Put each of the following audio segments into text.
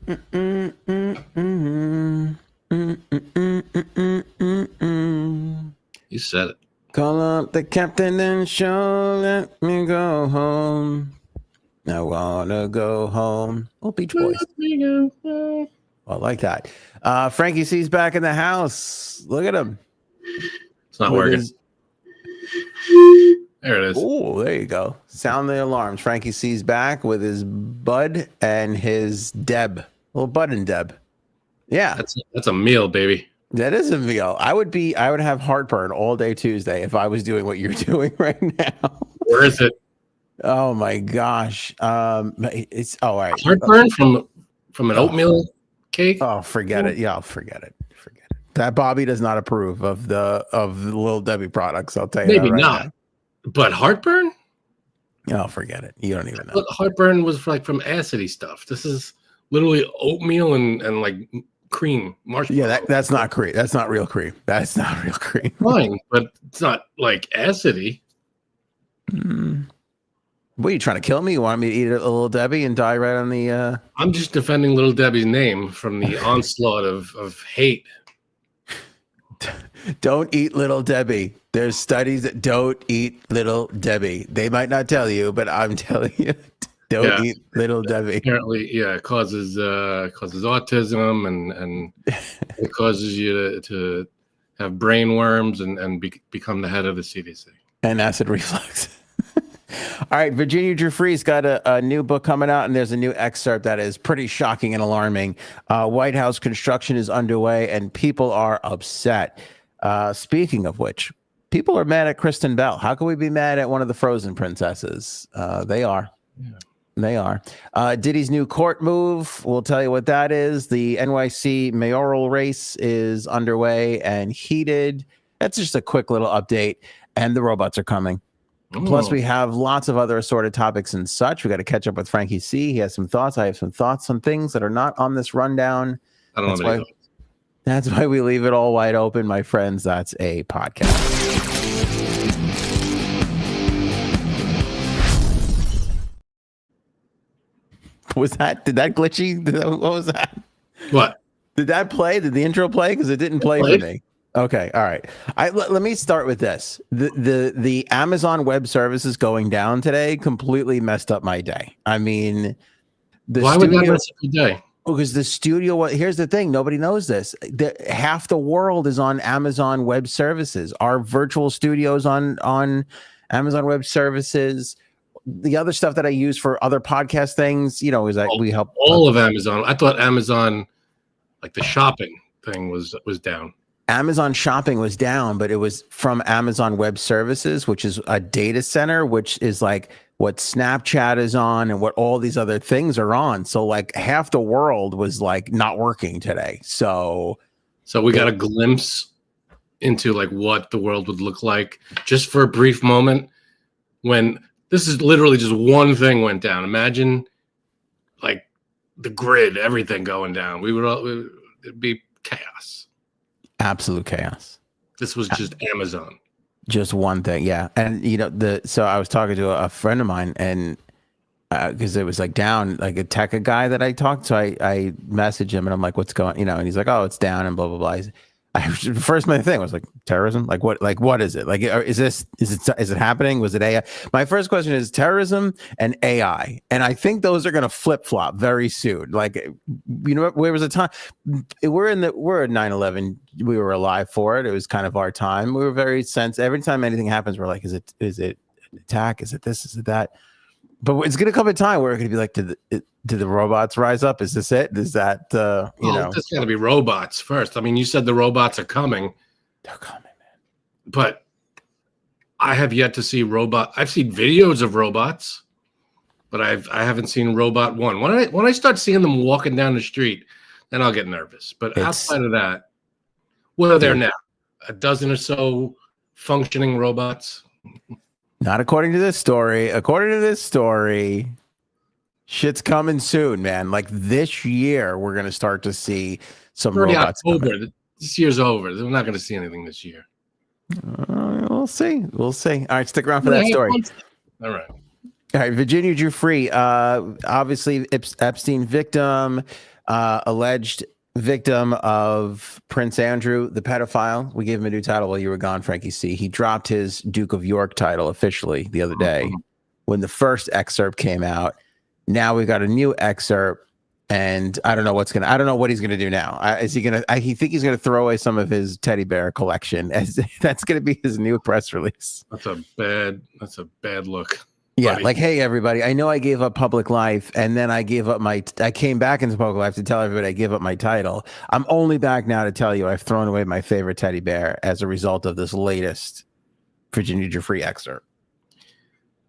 You said it. Call up the captain and show, let me go home. I wanna go home. Oh, Beach Boys. I like that. Frankie C's back in the house. Look at him. It's not working. There it is. Oh, there you go. Sound the alarms. Frankie C's back with his Bud and his Deb. Little Bud and Deb. Yeah. That's a meal, baby. That is a meal. I would have heartburn all day Tuesday if I was doing what you're doing right now. Where is it? Oh my gosh. It's all right. Heartburn from an oatmeal cake? Oh, forget it. Yeah, forget it. Forget it. That Bobby does not approve of the Little Debbie products. I'll tell you. Maybe that right not. now. But heartburn? Oh, forget it. You don't even know. Heartburn was from acidy stuff. This is literally oatmeal and like cream, marshmallow. Yeah, that's not cream. That's not real cream. That's not real cream. Fine, but it's not like acidy. What are you trying to kill me? You want me to eat a Little Debbie and die right on the? I'm just defending Little Debbie's name from the onslaught of hate. Don't eat Little Debbie. There's studies that don't eat Little Debbie. They might not tell you, but I'm telling you, don't eat Little Debbie. Apparently, it causes autism and it causes you to have brain worms and become the head of the CDC. And acid reflux. All right, Virginia Giuffre's got a new book coming out, and there's a new excerpt that is pretty shocking and alarming. White House construction is underway, and people are upset. Speaking of which, people are mad at Kristen Bell. How can we be mad at one of the Frozen princesses? They are. Yeah. They are. Diddy's new court move. We'll tell you what that is. The NYC mayoral race is underway and heated. That's just a quick little update. And the robots are coming. Plus, we have lots of other assorted topics and such. We got to catch up with Frankie C. He has some thoughts. I have some thoughts on things that are not on this rundown. I don't know. That's why we leave it all wide open, my friends. That's a podcast. Did that glitchy? What was that? What? Did that play? Did the intro play? Because it didn't play for me. Okay, all right. Let me start with this. The Amazon Web Services going down today completely messed up my day. I mean, why would that mess up your day? Because the studio. Here's the thing: nobody knows this. Half the world is on Amazon Web Services. Our virtual studios on Amazon Web Services. The other stuff that I use for other podcast things, is that we help all of Amazon. I thought Amazon, like the shopping thing, was down. Amazon shopping was down, but it was from Amazon Web Services, which is a data center, which is like what Snapchat is on and what all these other things are on. So like half the world was like not working today. So we got a glimpse into like what the world would look like just for a brief moment when this is literally just one thing went down. Imagine like the grid, everything going down. It'd be chaos. Absolute chaos. This was just Amazon. Just one thing, yeah. And so I was talking to a friend of mine, and because it was like down, like a tech guy that I talked to, I messaged him and I'm like, "What's going?" And he's like, "Oh, it's down," and blah blah blah. First, my thing was like terrorism. Like what is it? Like, is it happening? Was it AI? My first question is terrorism and AI, and I think those are going to flip flop very soon. Like, where was a time we're at 9/11. We were alive for it. It was kind of our time. We were very sensitive. Every time anything happens, we're like, is it an attack? Is it this? Is it that? But it's going to come a time where it's going to be like, did the robots rise up? Is this it? Is that, It's got to be robots first. I mean, you said the robots are coming. They're coming, man. But I have yet to see I've seen videos of robots, but I haven't seen robot one. When I start seeing them walking down the street, then I'll get nervous. But outside of that, what are there now? A dozen or so functioning robots? Not according to this story. According to this story, shit's coming soon, man. Like this year, we're going to start to see some robots. October. This year's over. We're not going to see anything this year. We'll see. We'll see. All right, stick around for that story. All right. All right, Virginia Giuffre, obviously Epstein victim, alleged victim of Prince Andrew, the pedophile. We gave him a new title while you were gone, Frankie C. He dropped his Duke of York title officially the other day when the first excerpt came out. Now we've got a new excerpt, and I don't know what he's gonna do now. Is he gonna? I think he's gonna throw away some of his teddy bear collection. That's gonna be his new press release. That's a bad look. Yeah, buddy. like, hey, everybody, I know I gave up public life, and then I came back into public life to tell everybody I gave up my title. I'm only back now to tell you I've thrown away my favorite teddy bear as a result of this latest Virginia Giuffre excerpt.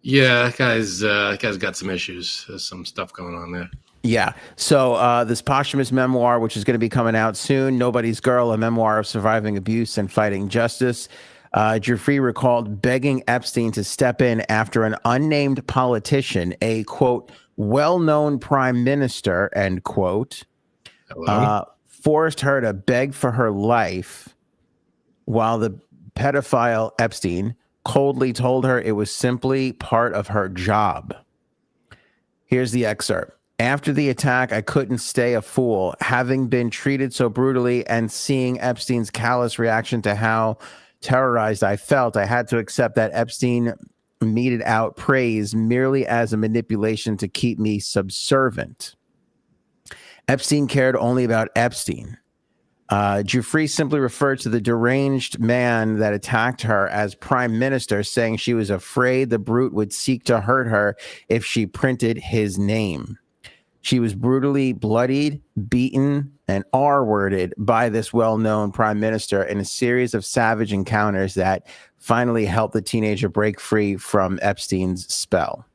Yeah, that guy's got some issues. There's some stuff going on there. Yeah. So this posthumous memoir, which is going to be coming out soon, Nobody's Girl, a memoir of surviving abuse and fighting justice. Giuffre recalled begging Epstein to step in after an unnamed politician, a, quote, well-known prime minister, end quote, forced her to beg for her life while the pedophile Epstein coldly told her it was simply part of her job. Here's the excerpt. After the attack, I couldn't stay a fool. Having been treated so brutally and seeing Epstein's callous reaction to how terrorized I felt, I had to accept that Epstein meted out praise merely as a manipulation to keep me subservient. Epstein cared only about Epstein. Giuffre simply referred to the deranged man that attacked her as prime minister, saying she was afraid the brute would seek to hurt her if she printed his name. She was brutally bloodied, beaten, and R-worded by this well-known prime minister in a series of savage encounters that finally helped the teenager break free from Epstein's spell.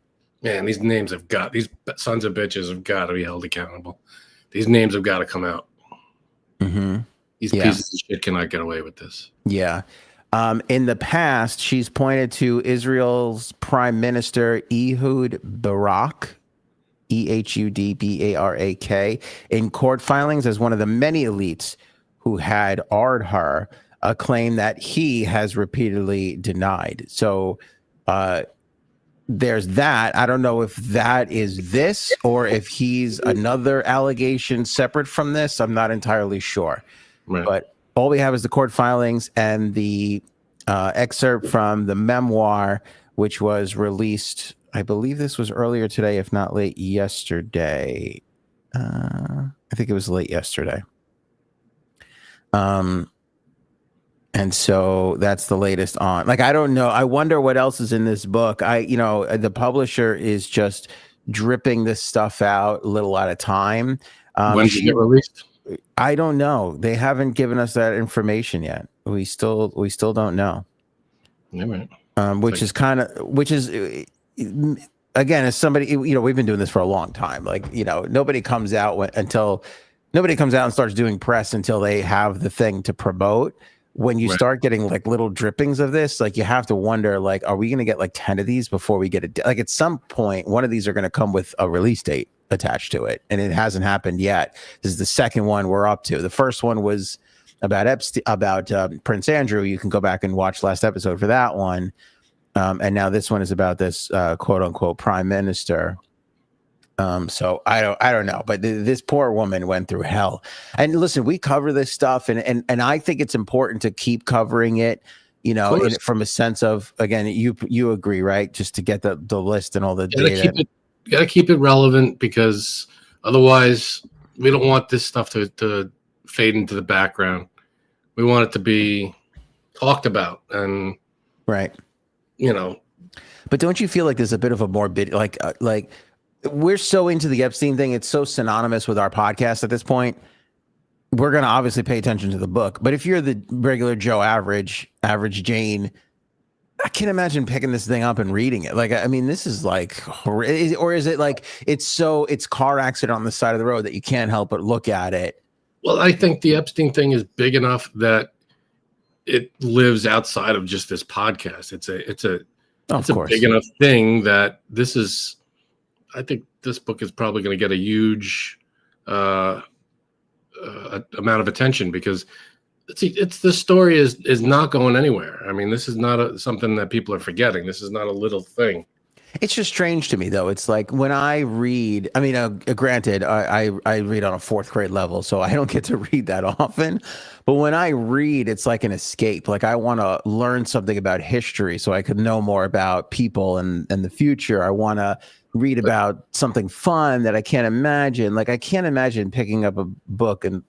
Man, these sons of bitches have got to be held accountable. These names have got to come out. Mm-hmm. These pieces of shit cannot get away with this. Yeah. In the past, she's pointed to Israel's prime minister, Ehud Barak, Ehud Barak, in court filings as one of the many elites who had R-ed her, a claim that he has repeatedly denied. So there's that. I don't know if that is this or if he's another allegation separate from this. I'm not entirely sure. Right. But all we have is the court filings and the excerpt from the memoir, which was released, I believe this was earlier today, if not late yesterday. I think it was late yesterday. And so that's the latest on. Like, I don't know. I wonder what else is in this book. The publisher is just dripping this stuff out a little at a time. When did it get released? I don't know. They haven't given us that information yet. We still don't know. Yeah, right. Which is again, as somebody, we've been doing this for a long time. Like, nobody comes out and starts doing press until they have the thing to promote. When you start getting like little drippings of this, like, you have to wonder, like, are we going to get like 10 of these before we get like at some point, one of these are going to come with a release date attached to it. And it hasn't happened yet. This is the second one we're up to. The first one was about Epstein, about Prince Andrew. You can go back and watch last episode for that one. And now this one is about this quote unquote prime minister. So I don't know, but this poor woman went through hell. And listen, we cover this stuff, and I think it's important to keep covering it, from a sense of, again, you agree, right? Just to get the list and all the data. You gotta keep it relevant, because otherwise we don't want this stuff to fade into the background. We want it to be talked about, and right. But don't you feel like there's a bit of a morbid, like we're so into the Epstein thing. It's so synonymous with our podcast at this point. We're going to obviously pay attention to the book, but if you're the regular Joe average Jane, I can't imagine picking this thing up and reading it. Like, I mean, this is like, or is it like, it's car accident on the side of the road that you can't help but look at it? Well, I think the Epstein thing is big enough that it lives outside of just this podcast. It's a big enough thing that this is, I think this book is probably going to get a huge amount of attention, because the story is not going anywhere. I mean, this is not something that people are forgetting. This is not a little thing. It's just strange to me, though. It's like when I read, I mean, granted, I read on a fourth grade level, so I don't get to read that often. But when I read, it's like an escape. Like I want to learn something about history so I could know more about people and the future. I want to read about something fun that I can't imagine. Like I can't imagine picking up a book and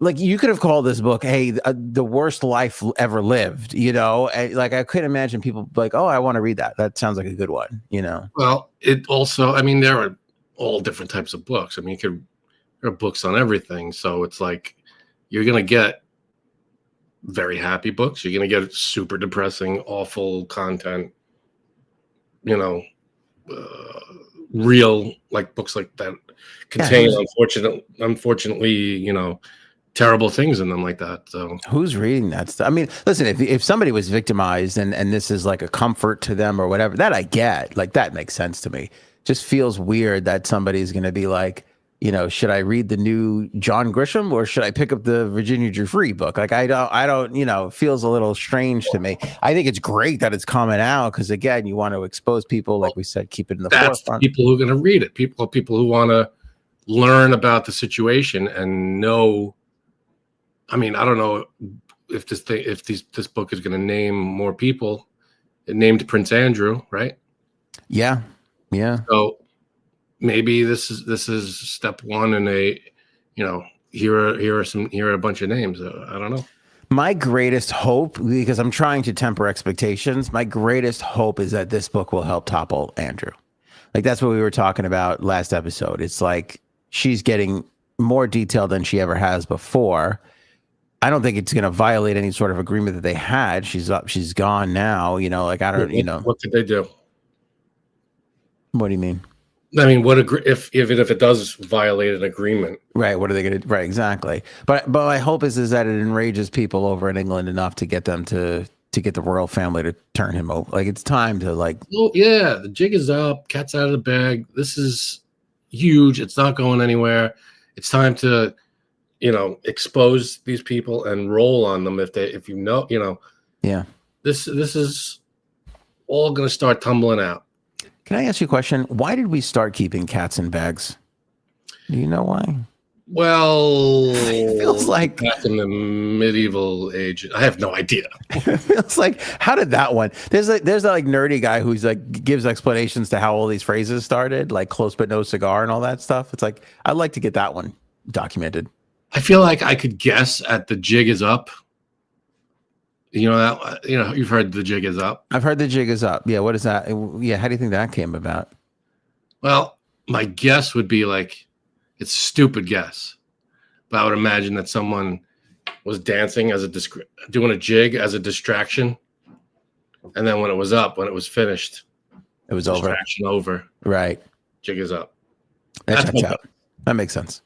like you could have called this book, "Hey, the worst life ever lived." You know, like I couldn't imagine people like, "Oh, I want to read that. That sounds like a good one." You know. Well, it also, I mean, there are all different types of books. I mean, there are books on everything. So it's like you're gonna get very happy books. You're gonna get super depressing, awful content. You know, real like books like that contain unfortunately, terrible things in them like that. So who's reading that stuff? I mean, listen, if somebody was victimized and this is like a comfort to them or whatever, that I get. Like that makes sense to me. Just feels weird that somebody's going to be like, should I read the new John Grisham or should I pick up the Virginia Giuffre book? Like I don't, feels a little strange to me. I think it's great that it's coming out because again, you want to expose people, like we said, keep it in the forefront. People who are going to read it. People who want to learn about the situation and know. I mean, I don't know if this book is going to name more people. It named Prince Andrew, right? Yeah. So maybe this is step one in a, here are a bunch of names. I don't know. My greatest hope, because I'm trying to temper expectations, my greatest hope is that this book will help topple Andrew. Like that's what we were talking about last episode. It's like she's getting more detail than she ever has before. I don't think it's going to violate any sort of agreement that they had. She's gone now. Like I don't. What did they do? What do you mean? I mean, if it does violate an agreement, right? What are they going to? Right, exactly. But my hope is that it enrages people over in England enough to get them to get the royal family to turn him over. Like it's time to like. Oh yeah, the jig is up. Cat's out of the bag. This is huge. It's not going anywhere. It's time to, expose these people and roll on them Yeah. This is all going to start tumbling out. Can I ask you a question? Why did we start keeping cats in bags? Do you know why? Well, it feels like back in the medieval age. I have no idea. It feels like, how did that one? There's that like nerdy guy who's like gives explanations to how all these phrases started, like close but no cigar and all that stuff. It's like I'd like to get that one documented. I feel like I could guess at the jig is up. You've heard the jig is up. I've heard the jig is up. Yeah, what is that? Yeah, how do you think that came about? Well, my guess would be like, it's a stupid guess, but I would imagine that someone was dancing doing a jig as a distraction, and then when it was finished, it was over. Distraction over. Right. Jig is up. That checks out. That makes sense.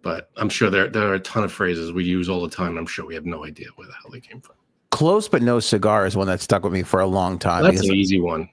But I'm sure there are a ton of phrases we use all the time. I'm sure we have no idea where the hell they came from. Close but no cigar is one that stuck with me for a long time. Well, that's an easy one.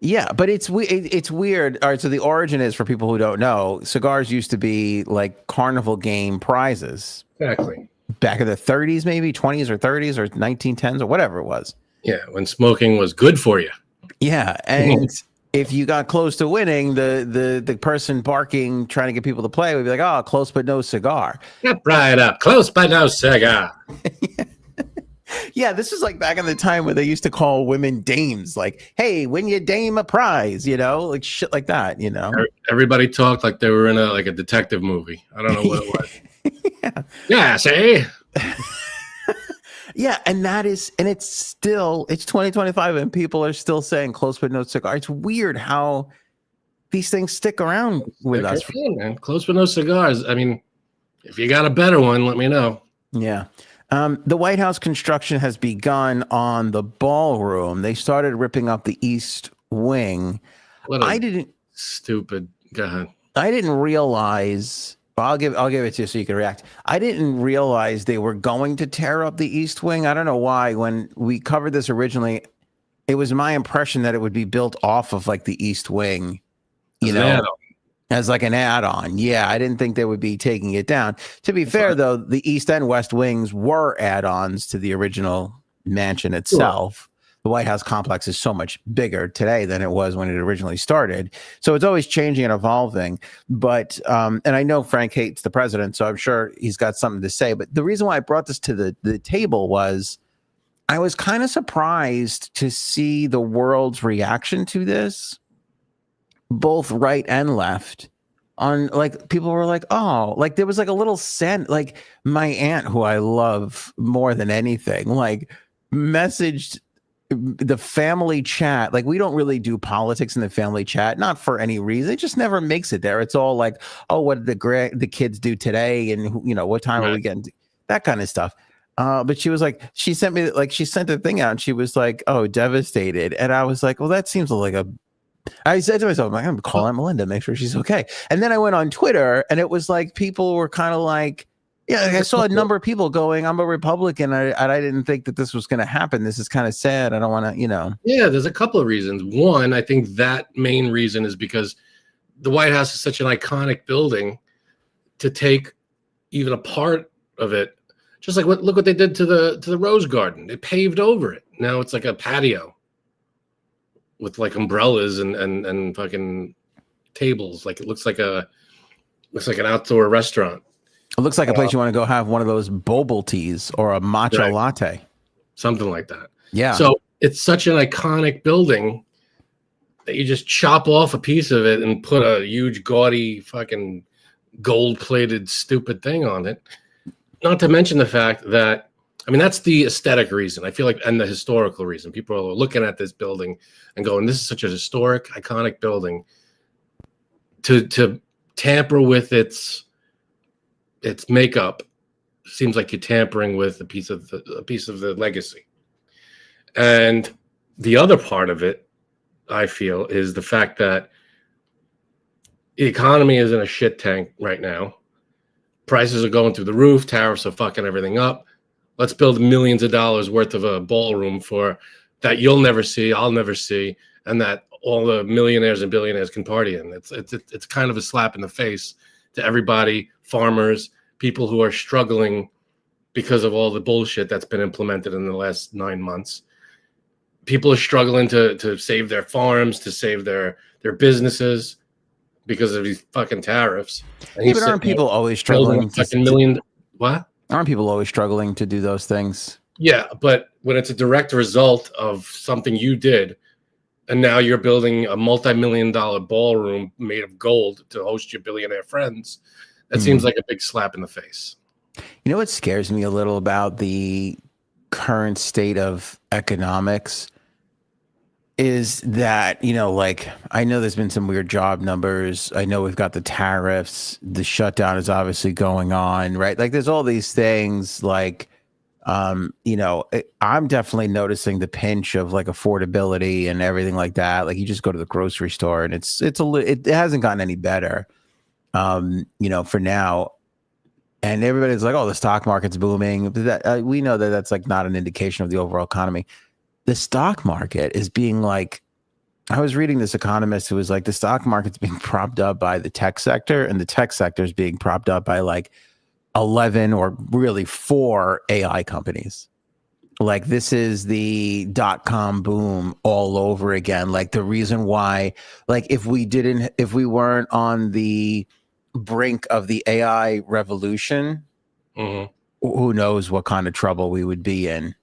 Yeah, but it's weird. All right, so the origin is, for people who don't know, cigars used to be like carnival game prizes. Exactly. Back in the 30s, maybe 20s or 30s or 1910s or whatever it was. Yeah, when smoking was good for you. Yeah, and if you got close to winning, the person barking, trying to get people to play, would be like, "Oh, close but no cigar." Get right up, close but no cigar. Yeah, this is like back in the time where they used to call women dames, like, "Hey, win your dame a prize," like shit like that. Everybody talked like they were in a detective movie. I don't know what it was. Yeah, say. Yeah, and it's 2025 and people are still saying close but no cigar. It's weird how these things stick around with us. Man. Close but no cigars. I mean, if you got a better one, let me know. Yeah. The White House construction has begun on the ballroom. They started ripping up the East Wing. Stupid. Go ahead. I didn't realize. I'll give it to you so you can react. I didn't realize they were going to tear up the East Wing. I don't know why. When we covered this originally, it was my impression that it would be built off of like the East Wing, as like an add-on. Yeah, I didn't think they would be taking it down. To be fair, though, the East and West Wings were add-ons to the original mansion itself. Sure. the White House complex is so much bigger today than it was when it originally started. So it's always changing and evolving. But and I know Frank hates the president, so I'm sure he's got something to say. But the reason why I brought this to the table was I was kind of surprised to see the world's reaction to this, both right and left. On like people were like, oh, like there was like a little like my aunt, who I love more than anything, like messaged the family chat. Like we don't really do politics in the family chat, not for any reason. It just never makes it there. It's all like, oh, what did the kids do today, and what time are we getting to? That kind of stuff. But she was like, she sent the thing out, and she was like, oh, devastated, and I was like, well, that seems like I said to myself, I'm going to call Aunt Melinda, make sure she's okay. And then I went on Twitter, and it was like people were kind of like, yeah, I saw a number of people going, I'm a Republican. I didn't think that this was going to happen. This is kind of sad. I don't want to, Yeah, there's a couple of reasons. One, I think that main reason is because the White House is such an iconic building to take even a part of it. Just like look what they did to the Rose Garden. They paved over it. Now it's like a patio with like umbrellas and fucking tables. Like it looks like an outdoor restaurant. It looks like a place you want to go have one of those boba teas or a matcha latte. Something like that. Yeah. So it's such an iconic building that you just chop off a piece of it and put a huge gaudy fucking gold-plated stupid thing on it. Not to mention the fact that, I mean, that's the aesthetic reason. I feel like, and the historical reason. People are looking at this building and going, this is such a historic, iconic building. To tamper with its makeup seems like you're tampering with a piece of the legacy. And the other part of it, I feel, is the fact that the economy is in a shit tank right now. Prices are going through the roof. Tariffs are fucking everything up. Let's build millions of dollars worth of a ballroom for that you'll never see, I'll never see, and that all the millionaires and billionaires can party in. It's kind of a slap in the face to everybody, farmers, people who are struggling because of all the bullshit that's been implemented in the last 9 months. People are struggling to save their farms, to save their businesses because of these fucking tariffs. Yeah, but aren't people always struggling what? Aren't people always struggling to do those things? Yeah, but when it's a direct result of something you did, and now you're building a multi-million-dollar ballroom made of gold to host your billionaire friends, that seems like a big slap in the face. You know what scares me a little about the current state of economics is that, like, I know there's been some weird job numbers. I know we've got the tariffs. The shutdown is obviously going on, right? Like, there's all these things like, I'm definitely noticing the pinch of like affordability and everything like that. Like, you just go to the grocery store and it hasn't gotten any better, for now. And everybody's like, oh, the stock market's booming. That we know that that's like not an indication of the overall economy. The stock market is being like, I was reading this economist who was like, the stock market's being propped up by the tech sector, and the tech sector is being propped up by like 11 or really 4 AI companies. Like, this is the .com boom all over again. Like, the reason why, like, if we weren't on the brink of the AI revolution, who knows what kind of trouble we would be in.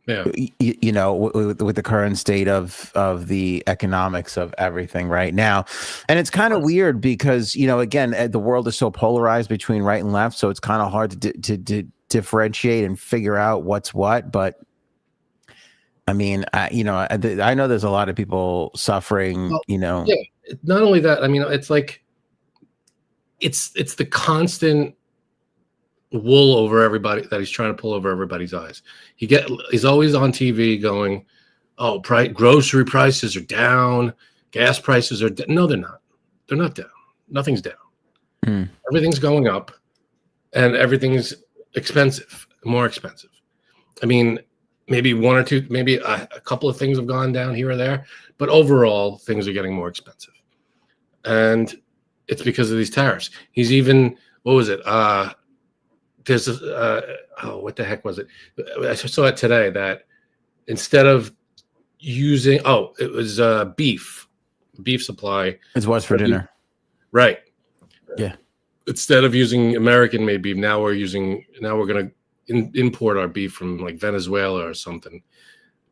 Yeah, with the current state of the economics of everything right now. And it's kind of weird because, again, the world is so polarized between right and left. So it's kind of hard to differentiate and figure out what's what. But I mean, I know there's a lot of people suffering, Yeah, not only that, I mean, it's like, it's the constant wool over everybody that he's trying to pull over everybody's eyes. He's always on TV going, oh, grocery prices are down, gas prices are down. No, they're not. They're not down. Nothing's down. Everything's going up, and everything's expensive, more expensive. I mean, maybe one or two, maybe a couple of things have gone down here or there, but overall, things are getting more expensive. And it's because of these tariffs. He's even, what was it? There's what the heck was it? I saw it today that instead of using, it was beef supply. It's what's for dinner. Right. Yeah. Instead of using American made beef, now we're going to import our beef from like Venezuela or something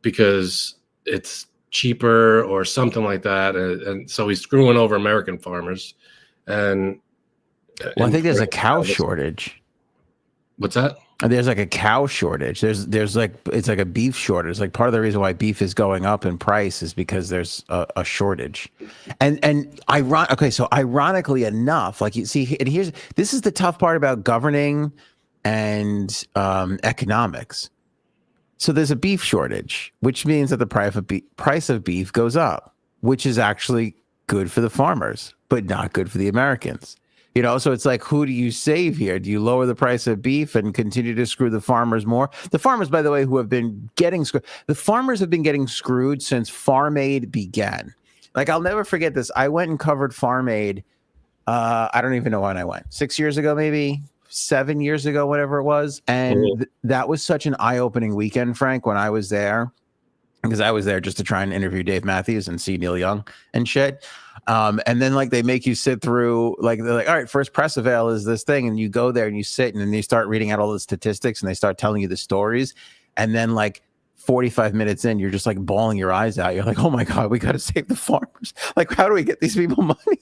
because it's cheaper or something like that. And so he's screwing over American farmers. And I think there's a cow shortage. What's that? There's like a cow shortage. There's like, it's like a beef shortage. Like part of the reason why beef is going up in price is because there's a shortage. So ironically enough, like you see, and this is the tough part about governing and economics. So there's a beef shortage, which means that the price of beef goes up, which is actually good for the farmers, but not good for the Americans. So it's like, who do you save here? Do you lower the price of beef and continue to screw the farmers more? The farmers, by the way, who have been getting screwed, the farmers have been getting screwed since Farm Aid began. Like, I'll never forget this. I went and covered Farm Aid. I don't even know when I went. 6 years ago, maybe 7 years ago, whatever it was. And that was such an eye-opening weekend, Frank, when I was there. Because I was there just to try and interview Dave Matthews and see Neil Young and shit. And then like they make you sit through, like they're like, all right, first press avail is this thing. And you go there and you sit and then they start reading out all the statistics and they start telling you the stories. And then like 45 minutes in, you're just like bawling your eyes out. You're like, oh my God, we got to save the farmers. Like, how do we get these people money?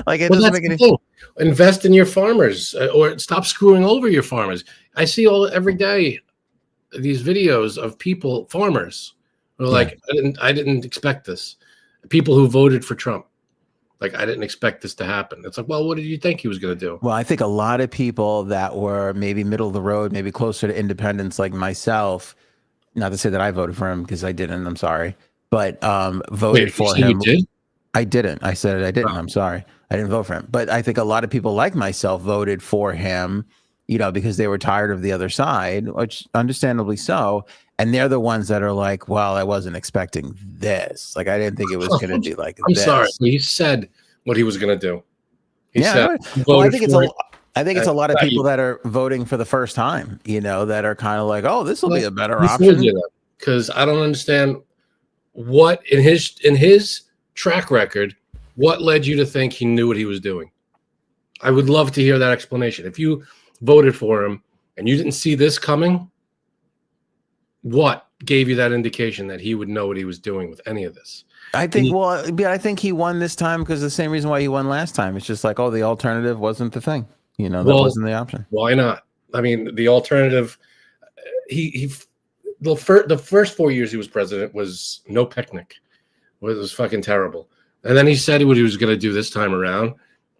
Like, it doesn't make any sense. Invest in your farmers or stop screwing over your farmers. I see every day these videos of farmers. Or like, I didn't expect this. People who voted for Trump, like, I didn't expect this to happen. It's like, well, what did you think he was going to do? Well, I think a lot of people that were maybe middle of the road, maybe closer to independence, like myself, not to say that I voted for him because I didn't, I'm sorry, but voted for him. You did? I didn't. I said I didn't. I'm sorry. I didn't vote for him. But I think a lot of people like myself voted for him, because they were tired of the other side, which understandably so. And they're the ones that are like, well, I wasn't expecting this. Like, I didn't think it was going to be like this. I'm sorry. He said what he was going to do. I think it's a lot of people that are voting for the first time, that are kind of like, oh, this will be a better option. Because I don't understand what in his track record, what led you to think he knew what he was doing? I would love to hear that explanation. If you voted for him and you didn't see this coming, what gave you that indication that he would know what he was doing with any of this? I think he won this time because the same reason why he won last time. It's just like, the alternative wasn't the thing. That wasn't the option. Why not? I mean, the alternative, the first 4 years he was president was no picnic. It was fucking terrible. And then he said what he was going to do this time around,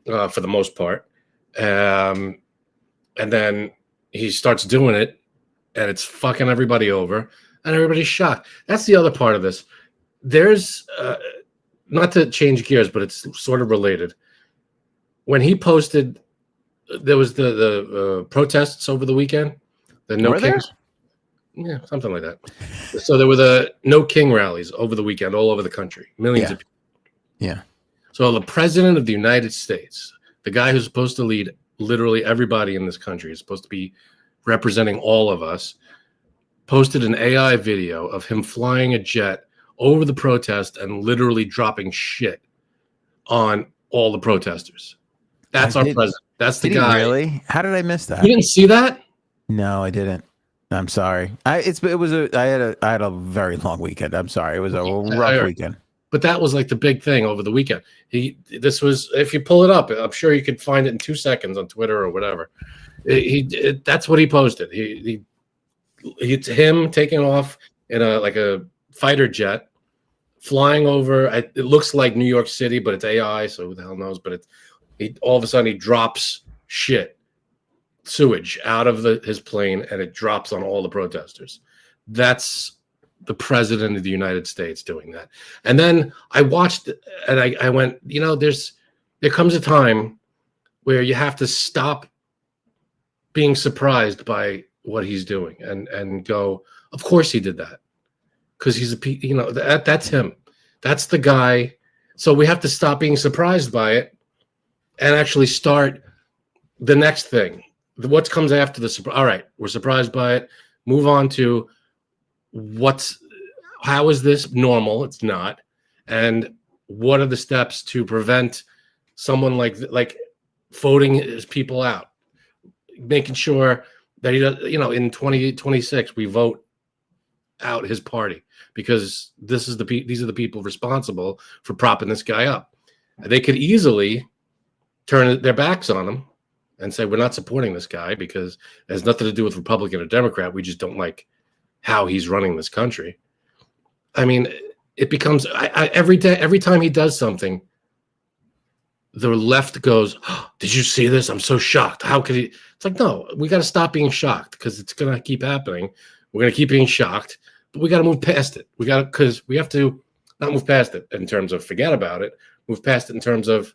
for the most part. And then he starts doing it, and it's fucking everybody over, and everybody's shocked. That's the other part of this. There's, not to change gears, but it's sort of related. When he posted, there was the protests over the weekend. The No Kings. Yeah, something like that. So there were the No King rallies over the weekend, all over the country. Millions of people. Yeah. So the president of the United States, the guy who's supposed to lead literally everybody in this country, is supposed to be representing all of us, posted an AI video of him flying a jet over the protest and literally dropping shit on all the protesters. That's our president. That's the guy. Really? How did I miss that? You didn't see that? No, I didn't. I'm sorry. I had a very long weekend. I'm sorry. It was a rough weekend. But that was like the big thing over the weekend. This was, if you pull it up, I'm sure you could find it in 2 seconds on Twitter or whatever. That's what he posted. It's him taking off in a fighter jet, flying over. It looks like New York City, but it's AI, so who the hell knows? But all of a sudden he drops sewage out of his plane, and it drops on all the protesters. That's the president of the United States doing that. And then I watched it, and I went, there comes a time where you have to stop being surprised by what he's doing and go, of course he did that, because he's that's him. That's the guy. So we have to stop being surprised by it and actually start the next thing. What comes after the surprise? All right, we're surprised by it. Move on to how is this normal? It's not. And what are the steps to prevent someone like voting his people out, making sure that he does, in 2026 we vote out his party, because these are the people responsible for propping this guy up. They could easily turn their backs on him and say, we're not supporting this guy because it has nothing to do with Republican or Democrat. We just don't like how he's running this country. I mean, it becomes every time he does something, the left goes, oh, did you see this? I'm so shocked. How could he? It's like, no, we got to stop being shocked, because it's going to keep happening. We're going to keep being shocked, but we got to move past it. Because we have to not move past it in terms of forget about it, move past it in terms of,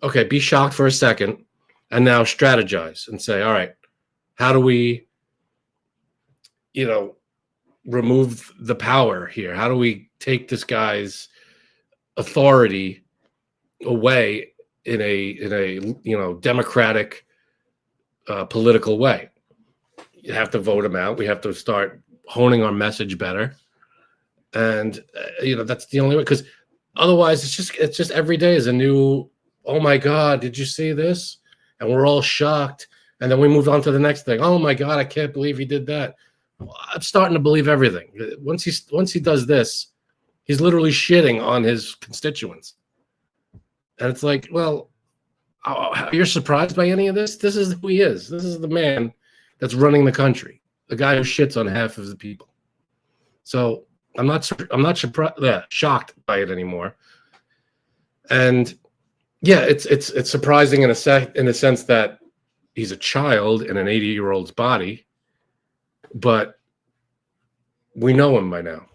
okay, be shocked for a second and now strategize and say, all right, how do we, remove the power here? How do we take this guy's authority away in a democratic political way? You have to vote him out. We have to start honing our message better, and that's the only way. Because otherwise, it's just every day is a new. Oh my God! Did you see this? And we're all shocked, and then we move on to the next thing. Oh my God! I can't believe he did that. I'm starting to believe everything. Once he does this, he's literally shitting on his constituents, and it's like, well, you're surprised by any of this? This is who he is. This is the man that's running the country, the guy who shits on half of the people. So I'm not shocked by it anymore. And yeah, it's surprising in a sense that he's a child in an 80-year-old's body, but we know him by now.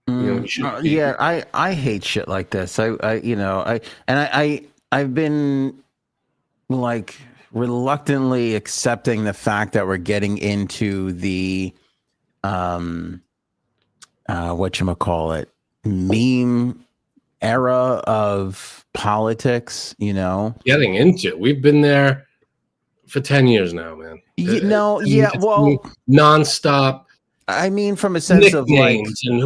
I hate shit like this. I've been like reluctantly accepting the fact that we're getting into the whatchamacallit, meme era of politics, Getting into. We've been there for 10 years now, man. Nonstop. I mean, from a sense of like, and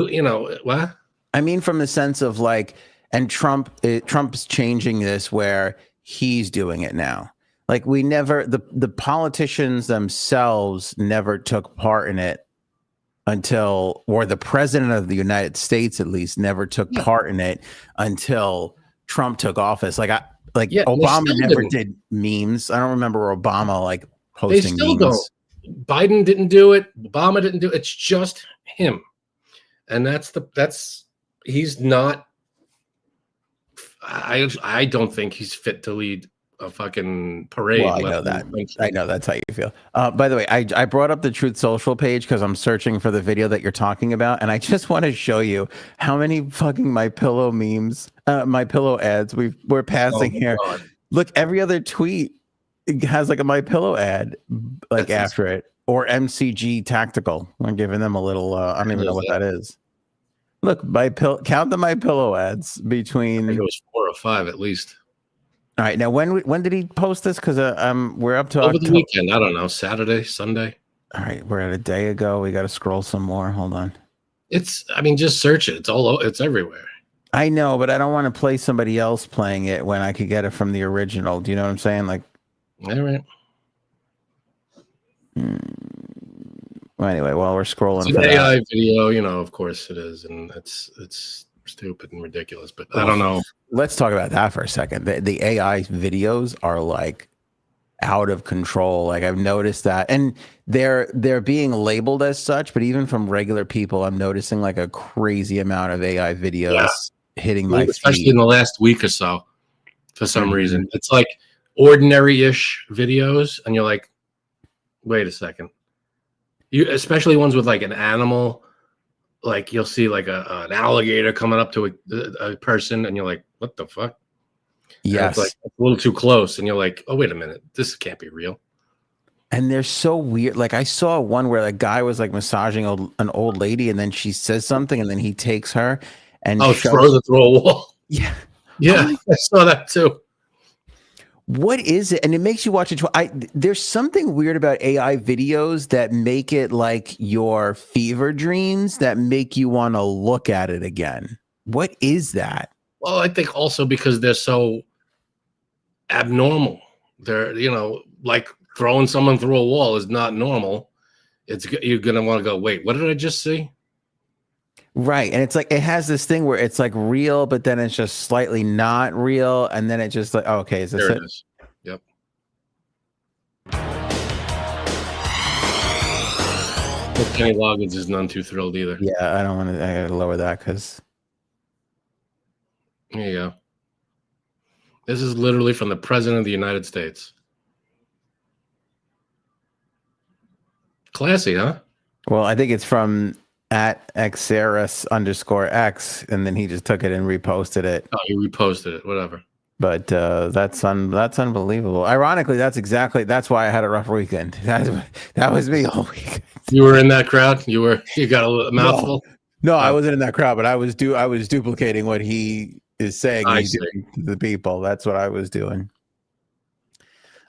what? I mean, from the sense of like, and Trump's changing this where he's doing it now. Like the politicians themselves never took part in it or the president of the United States at least never took part in it until Trump took office. Obama never did memes. I don't remember Obama posting they still memes. Don't. Biden didn't do it. Obama didn't do it. It's just him. And he's not, I don't think he's fit to lead a fucking parade. Well, I know that. I know that's how you feel. By the way, I brought up the Truth Social page because I'm searching for the video that you're talking about, and I just want to show you how many fucking My Pillow memes, My Pillow ads we're passing here. God. Look, every other tweet has like a My Pillow ad after it, or MCG Tactical. I'm giving them a little. I don't even know what that is. Look, count the My Pillow ads between. I think it was 4 or 5 at least. All right, now when did he post this? Because we're up to over the weekend. I don't know, Saturday, Sunday. All right, we're at a day ago. We got to scroll some more. Hold on. Just search it. It's everywhere. I know, but I don't want to play somebody else playing it when I could get it from the original. Do you know what I'm saying? Like, all right. Well, anyway, while we're scrolling, it's an AI video, of course it is, and it's stupid and ridiculous. But I don't know. Let's talk about that for a second. The AI videos are like out of control. Like I've noticed that, and they're being labeled as such. But even from regular people, I'm noticing like a crazy amount of AI videos hitting my especially feed. In the last week or so. For some reason, it's like ordinary-ish videos, and you're like, wait a second. Especially ones with like an animal. Like you'll see like an alligator coming up to a person, and you're like, "What the fuck?" Yes, it's like a little too close, and you're like, "Oh, wait a minute, this can't be real." And they're so weird. Like I saw one where a guy was like massaging an old lady, and then she says something, and then he takes her and throws it through a wall. Yeah, I saw that too. What is it? And it makes you watch it. There's something weird about AI videos that make it like your fever dreams that make you want to look at it again. What is that? Well, I think also because they're so abnormal. They're, like throwing someone through a wall is not normal. You're gonna want to go, wait, what did I just see? Right. And it's like it has this thing where it's like real, but then it's just slightly not real. And then it just like, oh, okay, is this There it? it is. Yep. But Kenny Loggins is none too thrilled either. Yeah, I don't want to. I gotta lower that because. There you go. This is literally from the President of the United States. Classy, huh? Well, I think it's from at Xeris_X, and then he just took it and reposted it. Oh, he reposted it. Whatever. But that's unbelievable. Ironically, that's why I had a rough weekend. That was me all weekend. You were in that crowd. You got a mouthful. No, I wasn't in that crowd, but I was duplicating what he is saying. He's doing to the people. That's what I was doing.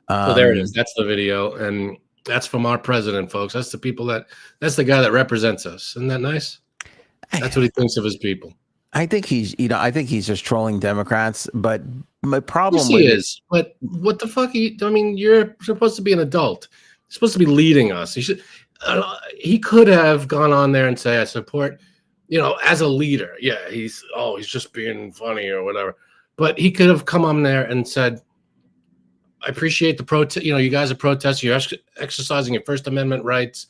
So there it is. That's the video, and that's from our president, folks. That's the guy that represents us. Isn't that nice? That's what he thinks of his people. I think he's just trolling Democrats, but my problem but what the fuck? You're supposed to be an adult. You're supposed to be leading us. He could have gone on there and say, I support, as a leader. Yeah, he's just being funny or whatever. But he could have come on there and said, I appreciate the protest. You guys are protesting. You're exercising your First Amendment rights.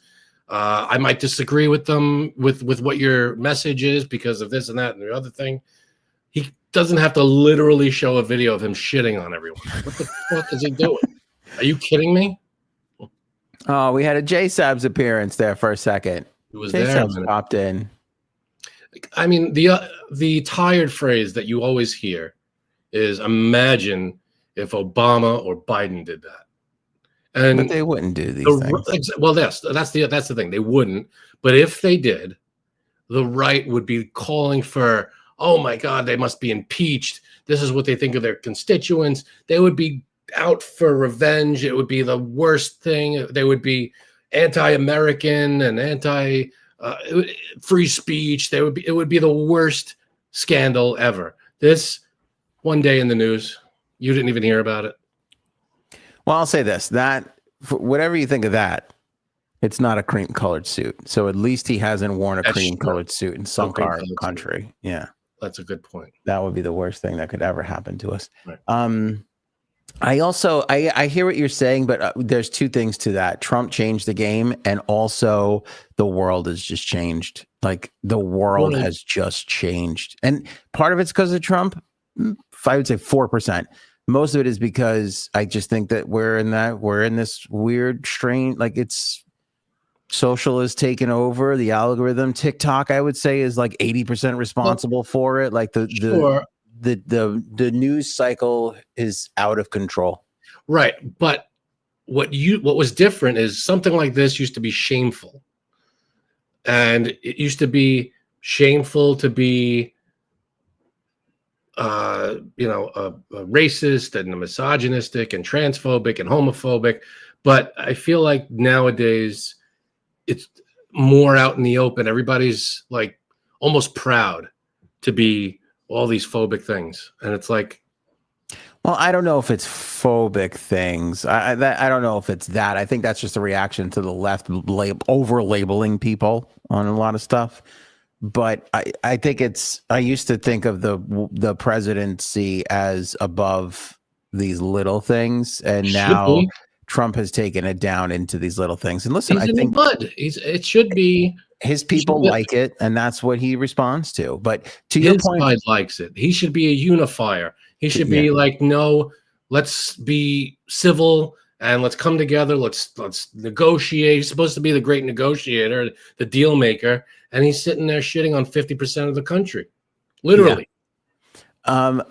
I might disagree with them with what your message is because of this and that and the other thing. He doesn't have to literally show a video of him shitting on everyone. What the fuck is he doing? Are you kidding me? Oh, we had a J-Sabs appearance there for a second. It was J-Sabs there. popped in. I mean, the tired phrase that you always hear is, imagine if Obama or Biden did that. But they wouldn't do these things. Well, that's the thing. They wouldn't. But if they did, the right would be calling for, oh my God, they must be impeached. This is what they think of their constituents. They would be out for revenge. It would be the worst thing. They would be anti-American and anti-free speech. It would be the worst scandal ever. This one day in the news, you didn't even hear about it. Well, I'll say this, that whatever you think of that, it's not a cream colored suit. So at least he hasn't worn a cream colored suit in some country. Yeah. That's a good point. That would be the worst thing that could ever happen to us. Right. I hear what you're saying, but there's two things to that. Trump changed the game, and also the world has just changed. Like the world has just changed. And part of it's because of Trump. I would say 4%. Most of it is because I just think that we're in this weird strain. Like it's social is taken over the algorithm. TikTok, I would say, is like 80% responsible for it. Like the news cycle is out of control. Right. But what was different is something like this used to be shameful. And it used to be shameful to be racist and misogynistic and transphobic and homophobic. But I feel like nowadays it's more out in the open. Everybody's like almost proud to be all these phobic things. And it's like, well, I don't know if it's phobic things. I don't know if it's that. I think that's just a reaction to the left over labeling people on a lot of stuff. But I think I used to think of the presidency as above these little things, and now Trump has taken it down into these little things. And listen, I think it should be. His people like it, and that's what he responds to. But to your point, his side likes it. He should be a unifier. He should be like, no, let's be civil and let's come together. Let's negotiate. He's supposed to be the great negotiator, the deal maker, and he's sitting there shitting on 50% of the country, literally. Yeah.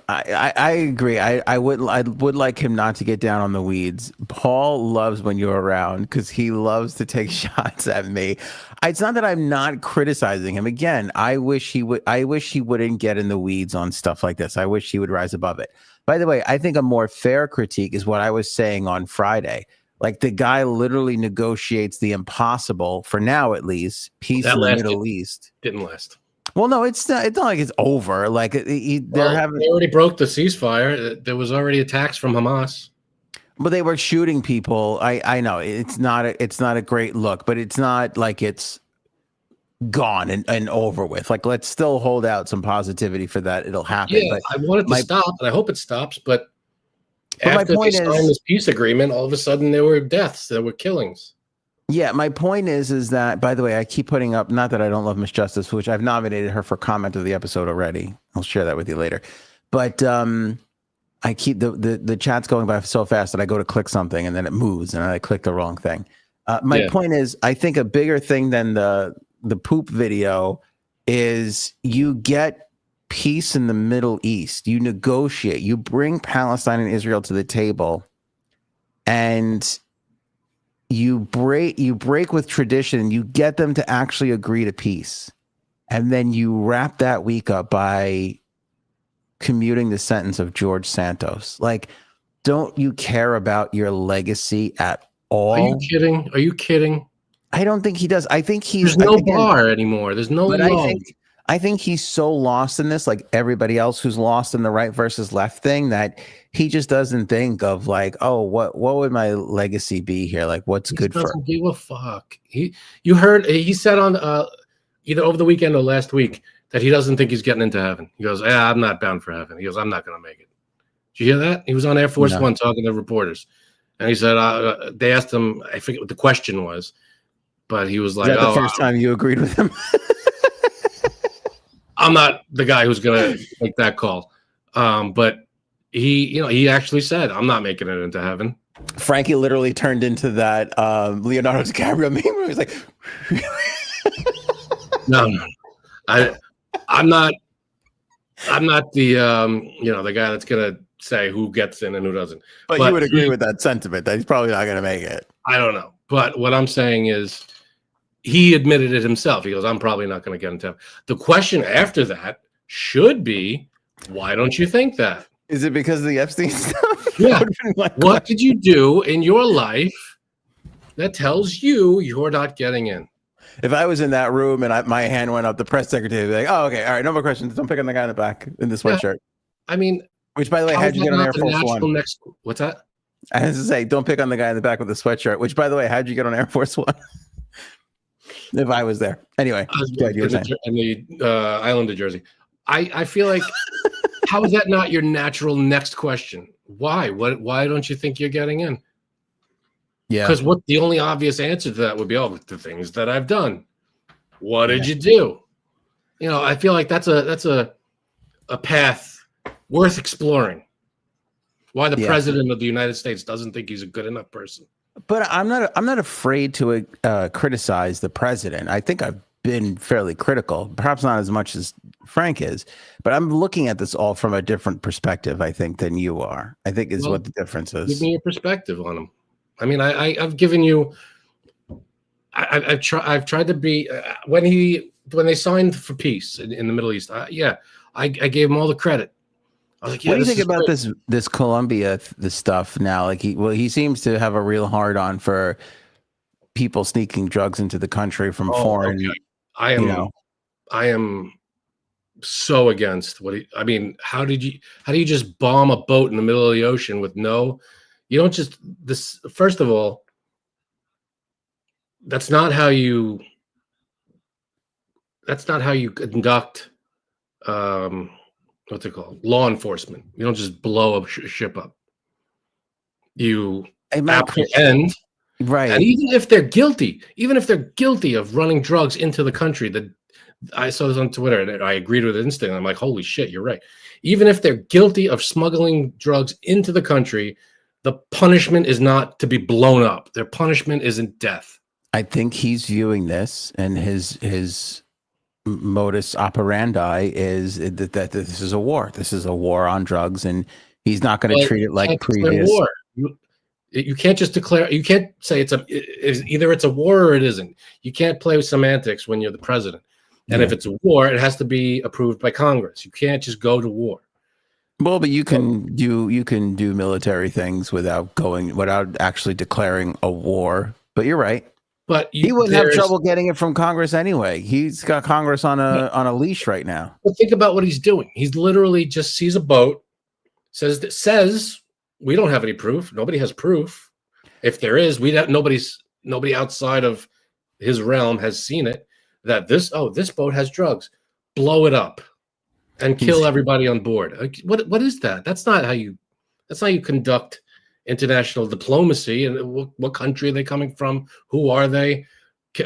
I agree. I would like him not to get down on the weeds. Paul loves when you're around because he loves to take shots at me. It's not that I'm not criticizing him. Again, I wish he wouldn't get in the weeds on stuff like this. I wish he would rise above it. By the way, I think a more fair critique is what I was saying on Friday. Like the guy literally negotiates the impossible, for now at least, peace in the Middle East. Didn't last. Well, no, it's not like it's over. Like they already broke the ceasefire. There was already attacks from Hamas. But they were shooting people. I know it's not a great look, but it's not like it's gone and over with. Like, let's still hold out some positivity for that. It'll happen. Yeah, but I want it to stop, and I hope it stops. But after they signed this peace agreement, all of a sudden there were deaths, there were killings. Yeah, my point is that, by the way, I keep putting up, not that I don't love Miss Justice, which I've nominated her for comment of the episode already. I'll share that with you later. But I keep the chat's going by so fast that I go to click something and then it moves and I click the wrong thing. My point is, I think a bigger thing than the poop video is you get peace in the Middle East. You negotiate, you bring Palestine and Israel to the table, and you break with tradition, you get them to actually agree to peace. And then you wrap that week up by commuting the sentence of George Santos. Like, don't you care about your legacy at all? Are you kidding? I don't think he does. I think he's there's no bar anymore. There's no love. I think he's so lost in this, like everybody else who's lost in the right versus left thing, that he just doesn't think of like, oh, what would my legacy be here? Like, what's good for? He doesn't give a fuck. You heard he said on either over the weekend or last week that he doesn't think he's getting into heaven. He goes, "Yeah, I'm not bound for heaven." He goes, "I'm not going to make it." Did you hear that? He was on Air Force One talking to reporters, and he said they asked him, I forget what the question was, but he was like, "Is that the first time you agreed with him?" I'm not the guy who's going to make that call. But he actually said, I'm not making it into heaven. Frankie literally turned into that Leonardo DiCaprio meme where he's like, no, I'm not the, the guy that's going to say who gets in and who doesn't. But you would agree with that sentiment that he's probably not going to make it. I don't know. But what I'm saying is, he admitted it himself. He goes, I'm probably not going to get into heaven. The question after that should be, why don't you think that? Is it because of the Epstein stuff? Yeah. What did you do in your life that tells you you're not getting in? If I was in that room and my hand went up, the press secretary would be like, oh, okay, all right, no more questions. Don't pick on the guy in the back in the sweatshirt. Yeah. I mean, which, by the way, how'd you get on Air Force One? What's that? I was to say, don't pick on the guy in the back with the sweatshirt, which, by the way, how'd you get on Air Force One? If I was there. Anyway, in the island of Jersey. I feel like, how is that not your natural next question? Why? Why don't you think you're getting in? Yeah. Because the only obvious answer to that would be, the things that I've done. What did you do? I feel like that's a path worth exploring. Why the president of the United States doesn't think he's a good enough person. But I'm not afraid to criticize the president. I think I've been fairly critical, perhaps not as much as Frank is, but I'm looking at this all from a different perspective, I think, than you are. I think is what the difference is. Give me your perspective on him. I mean, I've given you. I've tried to be when they signed for peace in the Middle East. I gave him all the credit. I was like, what do you think about this Colombia stuff now? Like he seems to have a real hard on for people sneaking drugs into the country from foreign. Okay. I am so against how do you just bomb a boat in the middle of the ocean with you don't just this. First of all, that's not how you conduct what's it called? Law enforcement. You don't just blow a ship up. You apprehend, right? And even if they're guilty of running drugs into the country, I saw this on Twitter and I agreed with it instantly. I'm like, holy shit, you're right. Even if they're guilty of smuggling drugs into the country, the punishment is not to be blown up. Their punishment isn't death. I think he's viewing this, and his modus operandi is that this is a war. This is a war on drugs, and he's not going to treat it like previous war. You can't just declare. You can't say either it's a war or it isn't. You can't play with semantics when you're the president. And if it's a war, it has to be approved by Congress. You can't just go to war. Well, but you can do military things without actually declaring a war. But you're right. But He wouldn't have trouble getting it from Congress anyway. He's got Congress on a leash right now. But think about what he's doing. He's literally just sees a boat, says we don't have any proof. Nobody has proof. If there is, nobody outside of his realm has seen it. That this boat has drugs. Blow it up and kill everybody on board. Like, what is that? That's not how you conduct international diplomacy. And what country are they coming from? Who are they?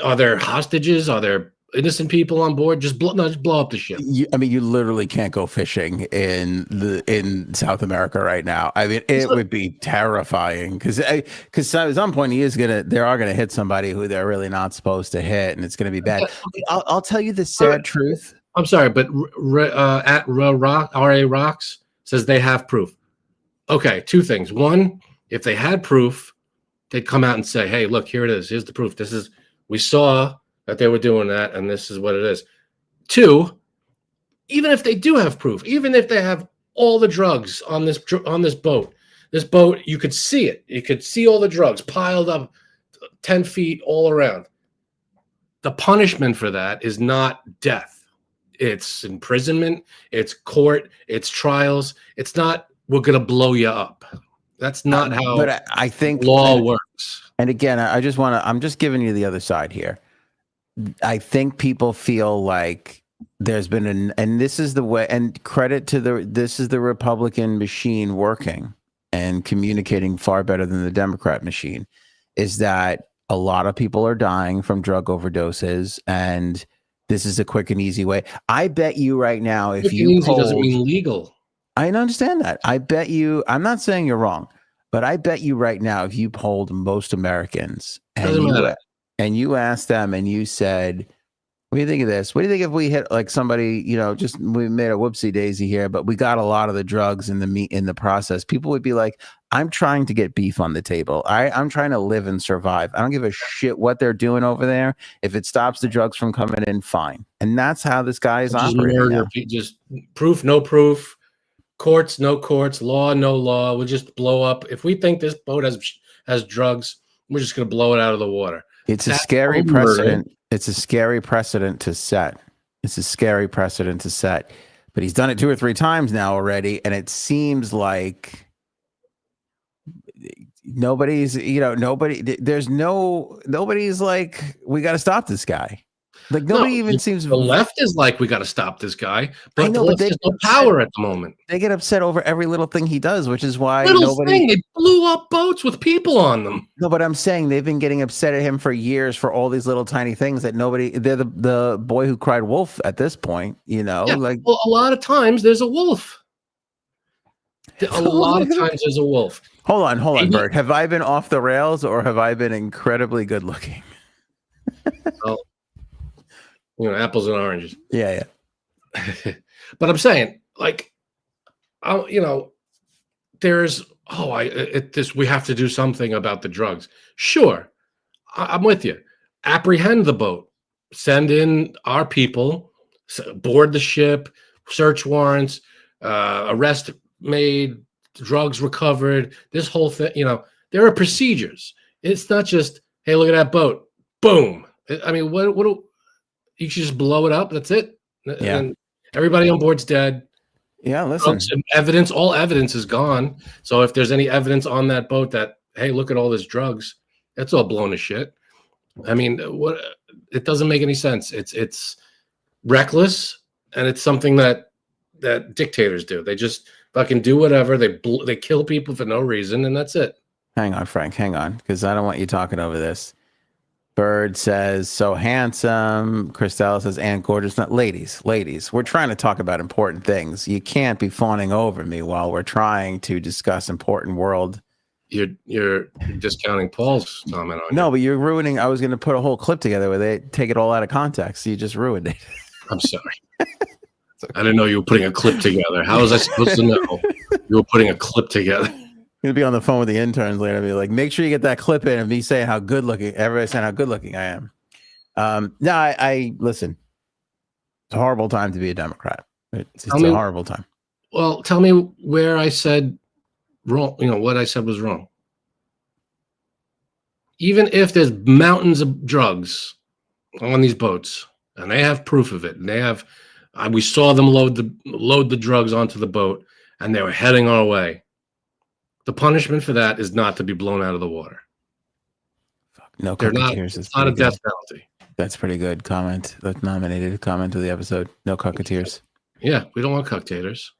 Are there hostages? Are there innocent people on board? Just blow up the ship. You literally can't go fishing in South America right now. I mean, it would be terrifying because at some point they are gonna hit somebody who they're really not supposed to hit, and it's gonna be bad. I'll tell you the sad truth. I'm sorry, but at RA Rocks says they have proof. Okay, two things. One, if they had proof, they'd come out and say, "Hey, look, here it is. Here's the proof. We saw that they were doing that, and this is what it is." Two, even if they do have proof, even if they have all the drugs on this boat, you could see it. You could see all the drugs piled up 10 feet all around. The punishment for that is not death. It's imprisonment, it's court, it's trials. It's not, we're going to blow you up. That's not how but I think law works. And again, I'm just giving you the other side here. I think people feel like there's been and this is the way, and credit to this is the Republican machine working and communicating far better than the Democrat machine, is that a lot of people are dying from drug overdoses, and this is a quick and easy way. I bet you right now, if you polled, doesn't mean legal. I understand that. I bet you, I'm not saying you're wrong, but I bet you right now, if you polled most Americans and you asked them and you said, what do you think of this? What do you think if we hit like somebody, we made a whoopsie daisy here, but we got a lot of the drugs in the process? People would be like, I'm trying to get beef on the table. I'm trying to live and survive. I don't give a shit what they're doing over there. If it stops the drugs from coming in, fine. And that's how this guy is operating now. Just proof, no proof. Courts, no courts. Law, no law. We'll just blow up. If we think this boat has drugs, we're just going to blow it out of the water. It's a scary precedent. It's a scary precedent to set. But he's done it 2 or 3 times now already, and it seems like nobody's like, we got to stop this guy. Like nobody even seems. The left is like, we got to stop this guy, but the left has no power at the moment. They get upset over every little thing he does, which is why they blew up boats with people on them. No, but I'm saying they've been getting upset at him for years for all these little tiny things that nobody. They're the boy who cried wolf at this point. Well, a lot of times there's a wolf. A lot of times there's a wolf. Hold on, Bert. Have I been off the rails, or have I been incredibly good looking? Well, apples and oranges. Yeah. But I'm saying, like, there's we have to do something about the drugs. Sure, I'm with you. Apprehend the boat. Send in our people. Board the ship. Search warrants. Arrest made. Drugs recovered. This whole thing. There are procedures. It's not just, hey, look at that boat. Boom. I mean, what you should just blow it up. That's it. Yeah. And everybody on board's dead. Yeah, listen. All evidence is gone. So if there's any evidence on that boat that, hey, look at all this drugs, that's all blown to shit. I mean, it doesn't make any sense. It's reckless, and it's something that dictators do. They just fucking do whatever. They kill people for no reason, and that's it. Hang on, Frank. Hang on, because I don't want you talking over this. Bird says, so handsome. Christelle says, and gorgeous. Not ladies. We're trying to talk about important things. You can't be fawning over me while we're trying to discuss important world. You're discounting Paul's comment on No, but you're ruining. I was going to put a whole clip together where they take it all out of context. So you just ruined it. I'm sorry. I didn't know you were putting a clip together. How was I supposed to know you were putting a clip together? Gonna be on the phone with the interns later and be like, make sure you get that clip in of me saying how good looking, everybody saying how good looking I am. No, I listen. It's a horrible time to be a Democrat. It's a horrible time. Well, tell me where I said wrong. What I said was wrong. Even if there's mountains of drugs on these boats, and they have proof of it, and they have, we saw them load the drugs onto the boat, and they were heading our way. The punishment for that is not to be blown out of the water. No They're not. cockatiers. It's not a death penalty. That's pretty good comment. That's nominated comment of the episode. No cockatiers. Yeah, we don't want cuctators.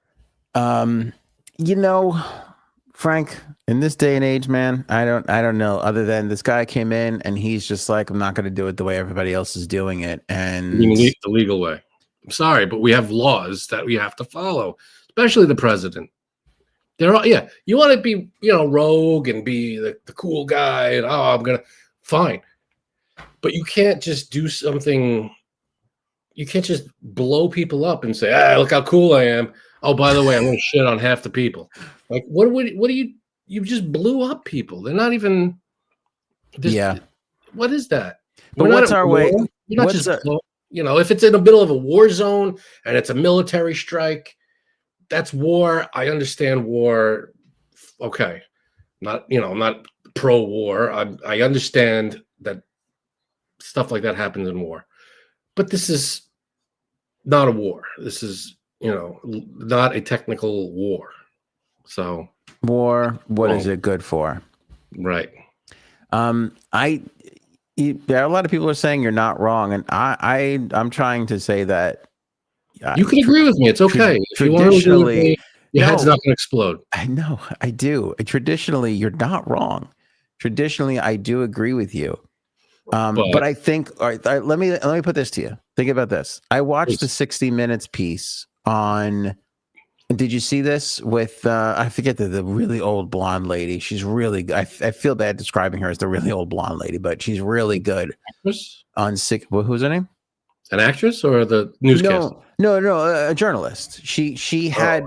Frank, in this day and age, man, I don't know. Other than this guy came in and he's just like, I'm not going to do it the way everybody else is doing it, and the legal way. I'm sorry, but we have laws that we have to follow, especially the president. They're all, yeah. You want to be, rogue and be the cool guy, and I'm gonna fine, but you can't just do something. You can't just blow people up and say, look how cool I am. Oh, by the way, I'm going to shit on half the people. Like, what do you just blew up people? They're not even. Yeah. What is that? But what's our way? You're not just, if it's in the middle of a war zone and it's a military strike, that's war. I understand war. Okay. I'm not pro-war. I understand that stuff like that happens in war. But this is not a war. This is, not a technical war. So war, what is it good for? Right. There are a lot of people are saying you're not wrong, and I'm trying to say that you can agree with me. It's okay. Traditionally, your head's not going to explode. I know. I do. Traditionally, you're not wrong. Traditionally, I do agree with you. But I think, all right, let me put this to you. Think about this. I watched the 60 Minutes piece on. Did you see this with? I forget the really old blonde lady. She's really. I feel bad describing her as the really old blonde lady, but she's really good. Actress? On sick. Who's her name? An actress or the newscaster? No, a journalist. She had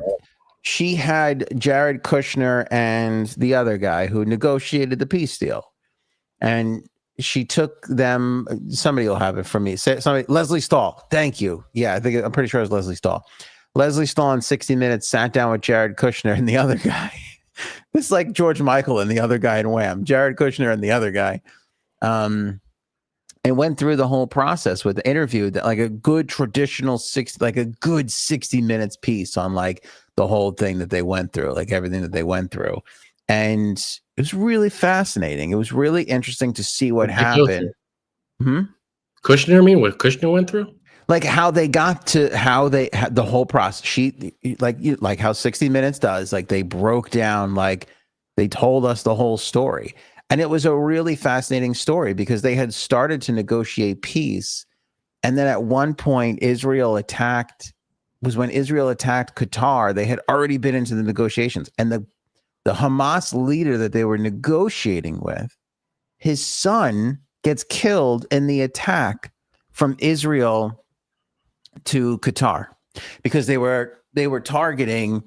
Jared Kushner and the other guy who negotiated the peace deal, and she took them. Somebody will have it from me. Somebody, Leslie Stahl. Thank you. Yeah, I'm pretty sure it was Leslie Stahl. Leslie Stahl in 60 Minutes sat down with Jared Kushner and the other guy. It's like George Michael and the other guy in Wham. Jared Kushner and the other guy. And went through the whole process with the interview, that like a good traditional 60 Minutes piece on like the whole thing that they went through, like everything that they went through. And it was really fascinating. It was really interesting to see what happened. Kushner, what Kushner went through? Like how they got to the whole process. She like how 60 Minutes does. Like they broke down, like they told us the whole story. And it was a really fascinating story because they had started to negotiate peace. And then at one point, when Israel attacked Qatar, they had already been into the negotiations. And the Hamas leader that they were negotiating with, his son gets killed in the attack from Israel to Qatar because they were targeting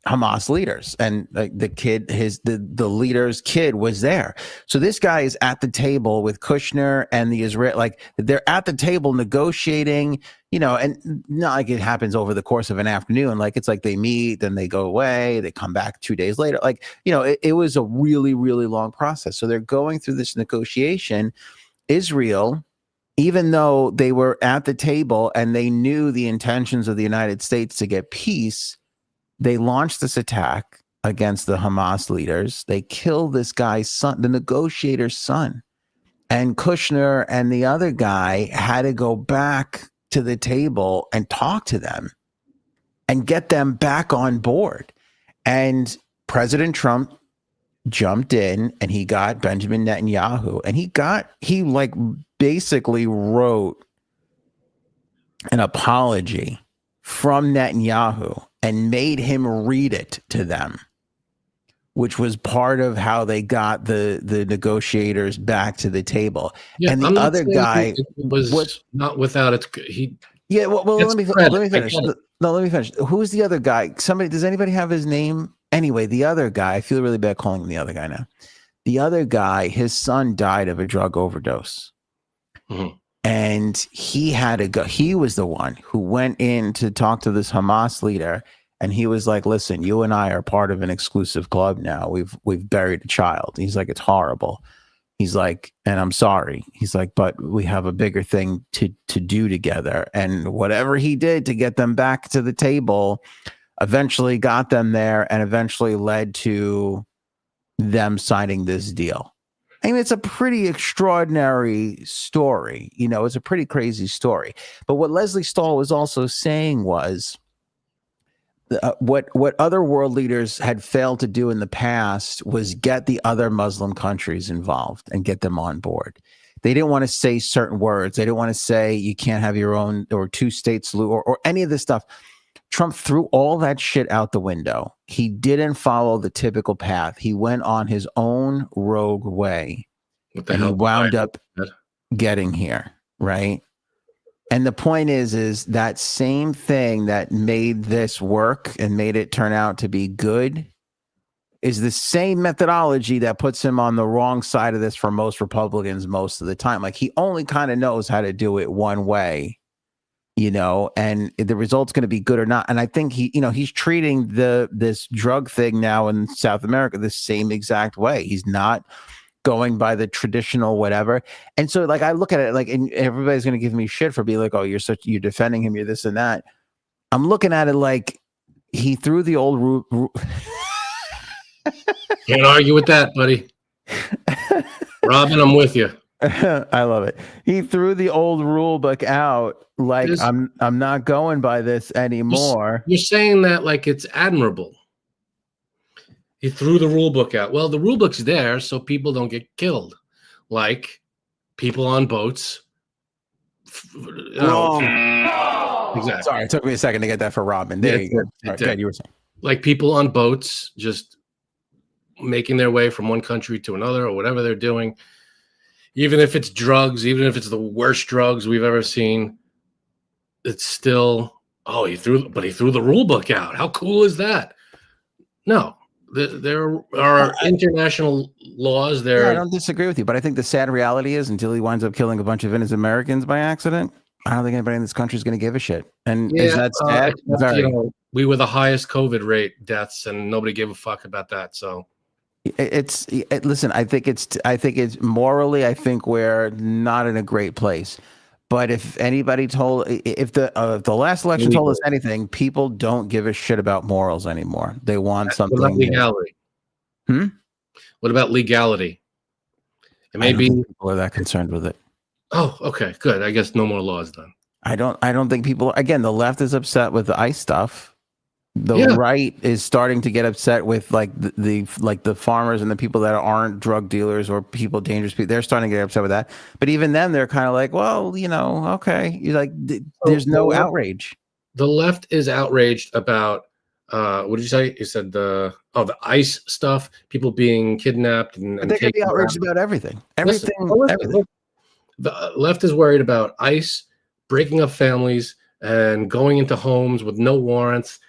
Hamas leaders, and like the leader's kid was there. So this guy is at the table with Kushner and the Israel, like they're at the table negotiating, and not like it happens over the course of an afternoon. Like it's like they meet, then they go away, they come back 2 days later. Like, it was a really, really long process. So they're going through this negotiation. Israel, even though they were at the table and they knew the intentions of the United States to get peace, they launched this attack against the Hamas leaders. They killed this guy's son, the negotiator's son. And Kushner and the other guy had to go back to the table and talk to them and get them back on board. And President Trump jumped in and he got Benjamin Netanyahu, and he basically wrote an apology from Netanyahu and made him read it to them, which was part of how they got the negotiators back to the table. Yeah, and the other guy was not without it. Well, let me finish. No, let me finish. Who's the other guy? Does anybody have his name? Anyway, the other guy, I feel really bad calling him the other guy now. The other guy, his son died of a drug overdose. Mm-hmm. And he had to go. He was the one who went in to talk to this Hamas leader, And he was like, listen, you and I are part of an exclusive club now. We've buried a child. He's like, it's horrible. He's like, and I'm sorry. He's like, but we have a bigger thing to do together. And whatever he did to get them back to the table eventually got them there and eventually led to them signing this deal. I mean, it's a pretty extraordinary story. You know, it's a pretty crazy story. But what Leslie Stahl was also saying was, what other world leaders had failed to do in the past was get the other Muslim countries involved and get them on board. They didn't want to say certain words. They didn't want to say you can't have your own or two-state solution or any of this stuff. Trump threw all that shit out the window. He didn't follow the typical path. He went on his own rogue way, and he wound up getting here, right? And the point is that same thing that made this work and made it turn out to be good is the same methodology that puts him on the wrong side of this for most Republicans most of the time. Like, he only kind of knows how to do it one way, you know, and the result's going to be good or not. And I think he's treating this drug thing now in South America the same exact way. He's not going by the traditional whatever. And so, like, I look at it like, and everybody's going to give me shit for being like, oh, you're defending him, you're this and that. I'm looking at it like he threw the old Can't argue with that, buddy. Robin, I'm with you. I love it. He threw the old rule book out like, I'm not going by this anymore. You're saying that like it's admirable. He threw the rule book out. Well, the rule book's there so people don't get killed, like people on boats. Exactly. Sorry, it took me a second to get that for Robin. There you go. Right, you were saying, like, people on boats just making their way from one country to another or whatever they're doing. Even if it's drugs, even if it's the worst drugs we've ever seen, it's still, he threw the rule book out. How cool is that? No. There are international laws there. Yeah, I don't disagree with you, but I think the sad reality is until he winds up killing a bunch of innocent Americans by accident, I don't think anybody in this country is going to give a shit. And is that sad? We were the highest COVID rate deaths, and nobody gave a fuck about that. So listen, I think it's morally, I think we're not in a great place. But if the last election told us anything, people don't give a shit about morals anymore. They want something. What about legality? What about legality? It may be people are that concerned with it. Oh, okay, good. I guess no more laws then. I don't think people. Again, the left is upset with the ICE stuff. The right is starting to get upset with like the farmers and the people that aren't drug dealers or dangerous people. They're starting to get upset with that. But even then, they're kind of like, well, okay. You're like, there's no outrage. The left is outraged about what did you say? You said the ICE stuff, people being kidnapped, and they can be outraged about everything. Everything. Listen. The left is worried about ICE breaking up families and going into homes with no warrants.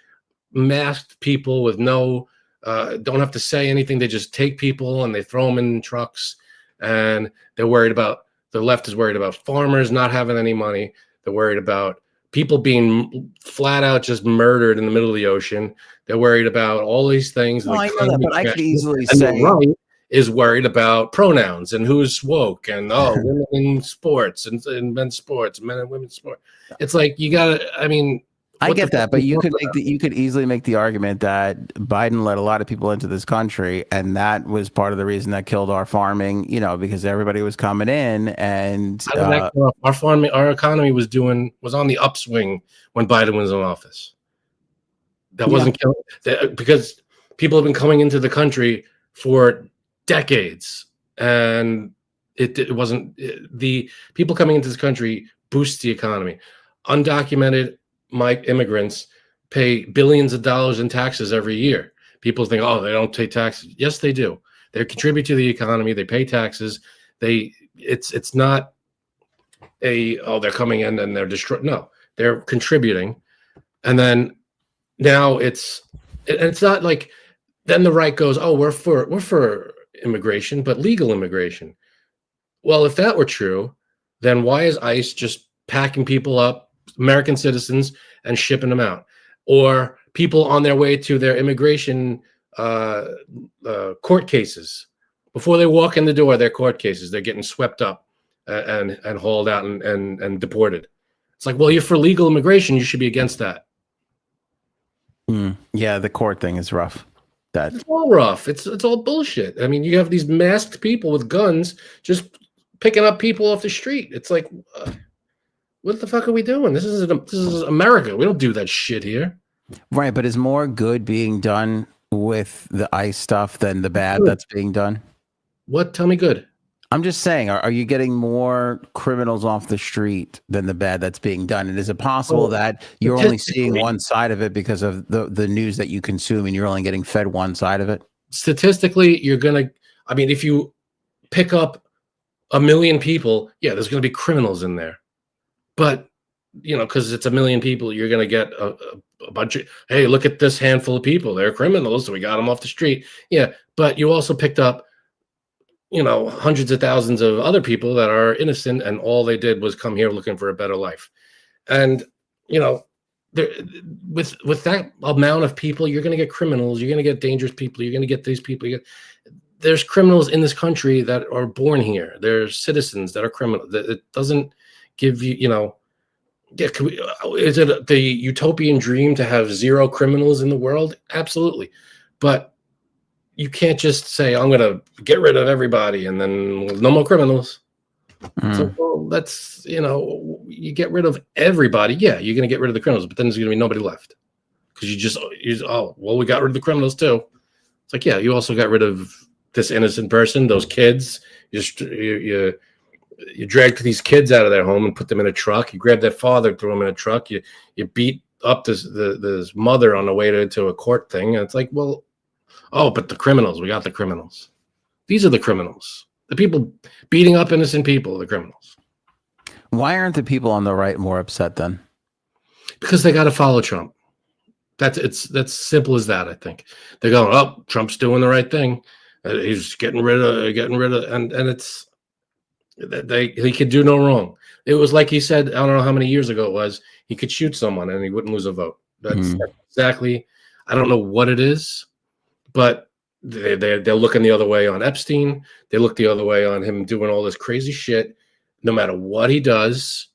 Masked people with no don't have to say anything. They just take people and they throw them in trucks. And the left is worried about farmers not having any money. They're worried about people being flat out just murdered in the middle of the ocean. They're worried about all these things. I know that, but I could easily say the right is worried about pronouns and who's woke and women in sports and men's sports, men and women's sports. It's like I get that, but you could easily make the argument that Biden let a lot of people into this country, and that was part of the reason that killed our farming. Because everybody was coming in, and our economy was on the upswing when Biden was in office. That wasn't killing because people have been coming into the country for decades, and it wasn't the people coming into this country boosts the economy. Undocumented immigrants pay billions of dollars in taxes every year. People think, they don't pay taxes. Yes, they do. They contribute to the economy. They pay taxes. It's not they're coming in and they're destroyed. No, they're contributing. And then now it's not like then the right goes, we're for immigration, but legal immigration. Well, if that were true, then why is ICE just packing people up, American citizens, and shipping them out? Or people on their way to their immigration court cases. Before they walk in the door, their court cases, they're getting swept up and hauled out and deported. It's like, well, you're for legal immigration. You should be against that. Yeah, the court thing is rough. It's all rough. It's all bullshit. I mean, you have these masked people with guns just picking up people off the street. It's like, what the fuck are we doing? This is America. We don't do that shit here. Right, but is more good being done with the ICE stuff than the bad that's being done? What? Tell me good. I'm just saying, are you getting more criminals off the street than the bad that's being done? And is it possible that you're only seeing one side of it because of the news that you consume and you're only getting fed one side of it? Statistically, you're going to, I mean, if you pick up 1 million people, yeah, there's going to be criminals in there. But, you know, because it's 1 million people, you're going to get a bunch of, hey, look at this handful of people. They're criminals, so we got them off the street. Yeah, but you also picked up, you know, hundreds of thousands of other people that are innocent, and all they did was come here looking for a better life. And, you know, with that amount of people, you're going to get criminals, you're going to get dangerous people, you're going to get these people. There's criminals in this country that are born here. There's citizens that are criminals. It doesn't give you, you know, is it the utopian dream to have zero criminals in the world? Absolutely. But you can't just say, I'm going to get rid of everybody and then no more criminals. So, well, that's, you know, you get rid of everybody. Yeah, you're going to get rid of the criminals, but then there's going to be nobody left. Because oh, well, we got rid of the criminals too. It's like, yeah, you also got rid of this innocent person, those kids. You dragged these kids out of their home and put them in a truck. You grabbed that father, threw him in a truck. You beat up this mother on the way to a court thing. And it's like, well, oh, but the criminals, we got the criminals. These are the criminals. The people beating up innocent people are the criminals. Why aren't the people on the right more upset then? Because they got to follow Trump. That's simple as that. I think they're going, oh, Trump's doing the right thing. He's getting rid of, and it's he could do no wrong. It was like he said, I don't know how many years ago it was, he could shoot someone and he wouldn't lose a vote. That's exactly. I don't know what it is. But they're looking the other way on Epstein. They look the other way on him doing all this crazy shit. No matter what he does,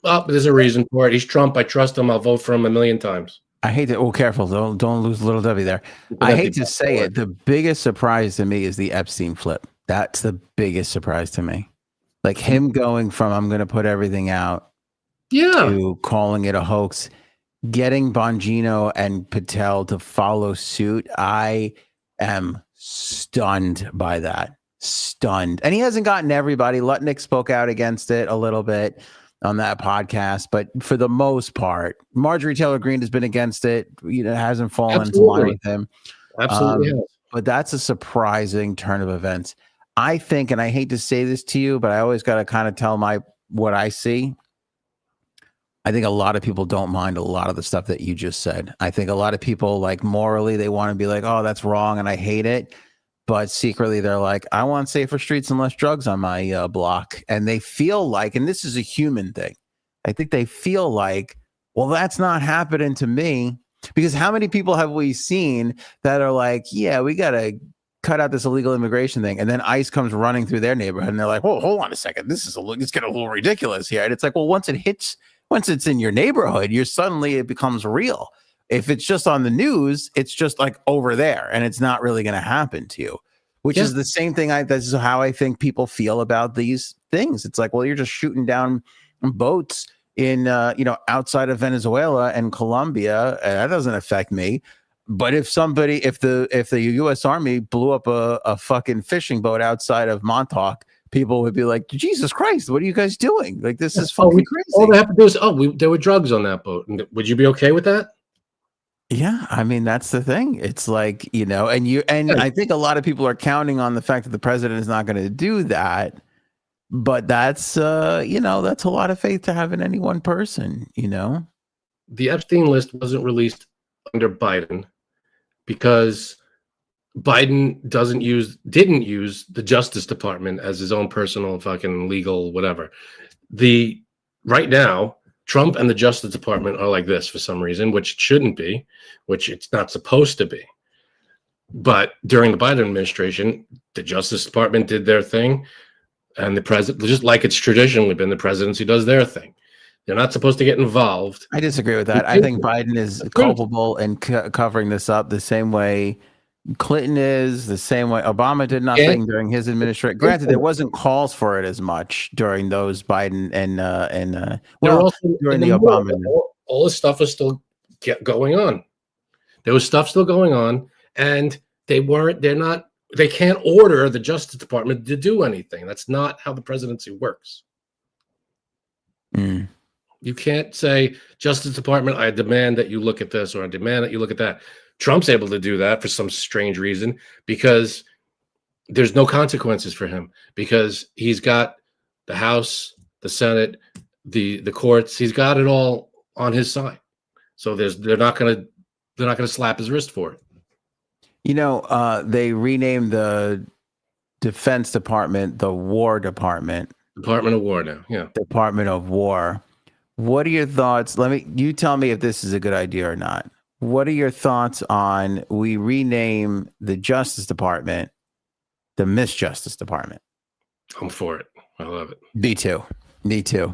oh, there's a reason for it. He's Trump. I trust him. I'll vote for him 1,000,000 times. I hate to. Oh, careful! Don't lose little Debbie there. I hate to say it. The biggest surprise to me is the Epstein flip. That's the biggest surprise to me. Like him going from I'm going to put everything out, to calling it a hoax. Getting Bongino and Patel to follow suit, I am stunned by that. Stunned. And he hasn't gotten everybody. Lutnick spoke out against it a little bit on that podcast, but for the most part, Marjorie Taylor Greene has been against it. You know, hasn't fallen into line with him. Absolutely. But that's a surprising turn of events. I think, and I hate to say this to you, but I always got to kind of tell what I see. I think a lot of people don't mind a lot of the stuff that you just said. I think a lot of people, like, morally, they want to be like, oh, that's wrong and I hate it. But secretly, they're like, I want safer streets and less drugs on my block. And they feel like, and this is a human thing, I think they feel like, well, that's not happening to me. Because how many people have we seen that are like, yeah, we got to cut out this illegal immigration thing. And then ICE comes running through their neighborhood and they're like, whoa, hold on a second. It's getting a little ridiculous here. And it's like, well, once it's in your neighborhood, it becomes real. If it's just on the news, it's just like over there and it's not really going to happen to you, which is the same thing. This is how I think people feel about these things. It's like, well, you're just shooting down boats in, outside of Venezuela and Colombia. And that doesn't affect me. But if the U.S. Army blew up a fucking fishing boat outside of Montauk, people would be like, Jesus Christ, what are you guys doing? Like, this is fucking crazy. All they have to do is, there were drugs on that boat. Would you be okay with that? Yeah, I mean, that's the thing. It's like, I think a lot of people are counting on the fact that the president is not going to do that. But that's, that's a lot of faith to have in any one person, The Epstein list wasn't released under Biden because Biden didn't use the Justice Department as his own personal fucking legal whatever. Right now, Trump and the Justice Department are like this for some reason, which it shouldn't be, which it's not supposed to be. But during the Biden administration, the Justice Department did their thing, and the president, just like it's traditionally been, the presidency does their thing. They're not supposed to get involved. I disagree with that. I think Biden is culpable in covering this up the same way Clinton is, the same way Obama did nothing during his administration. Granted, there wasn't calls for it as much during those Biden and during the Obama. All this stuff was still going on. There was stuff still going on, and they can't order the Justice Department to do anything. That's not how the presidency works. You can't say, Justice Department, I demand that you look at this, or I demand that you look at that. Trump's able to do that for some strange reason because there's no consequences for him, because he's got the House, the Senate, the courts. He's got it all on his side. So they're not going to slap his wrist for it. You know, they renamed the Defense Department the War Department. Department of War now. Yeah. Department of War. What are your thoughts? You tell me if this is a good idea or not. What are your thoughts on we rename the Justice Department the Miss Justice Department? I'm for it. I love it. Me too. Me too.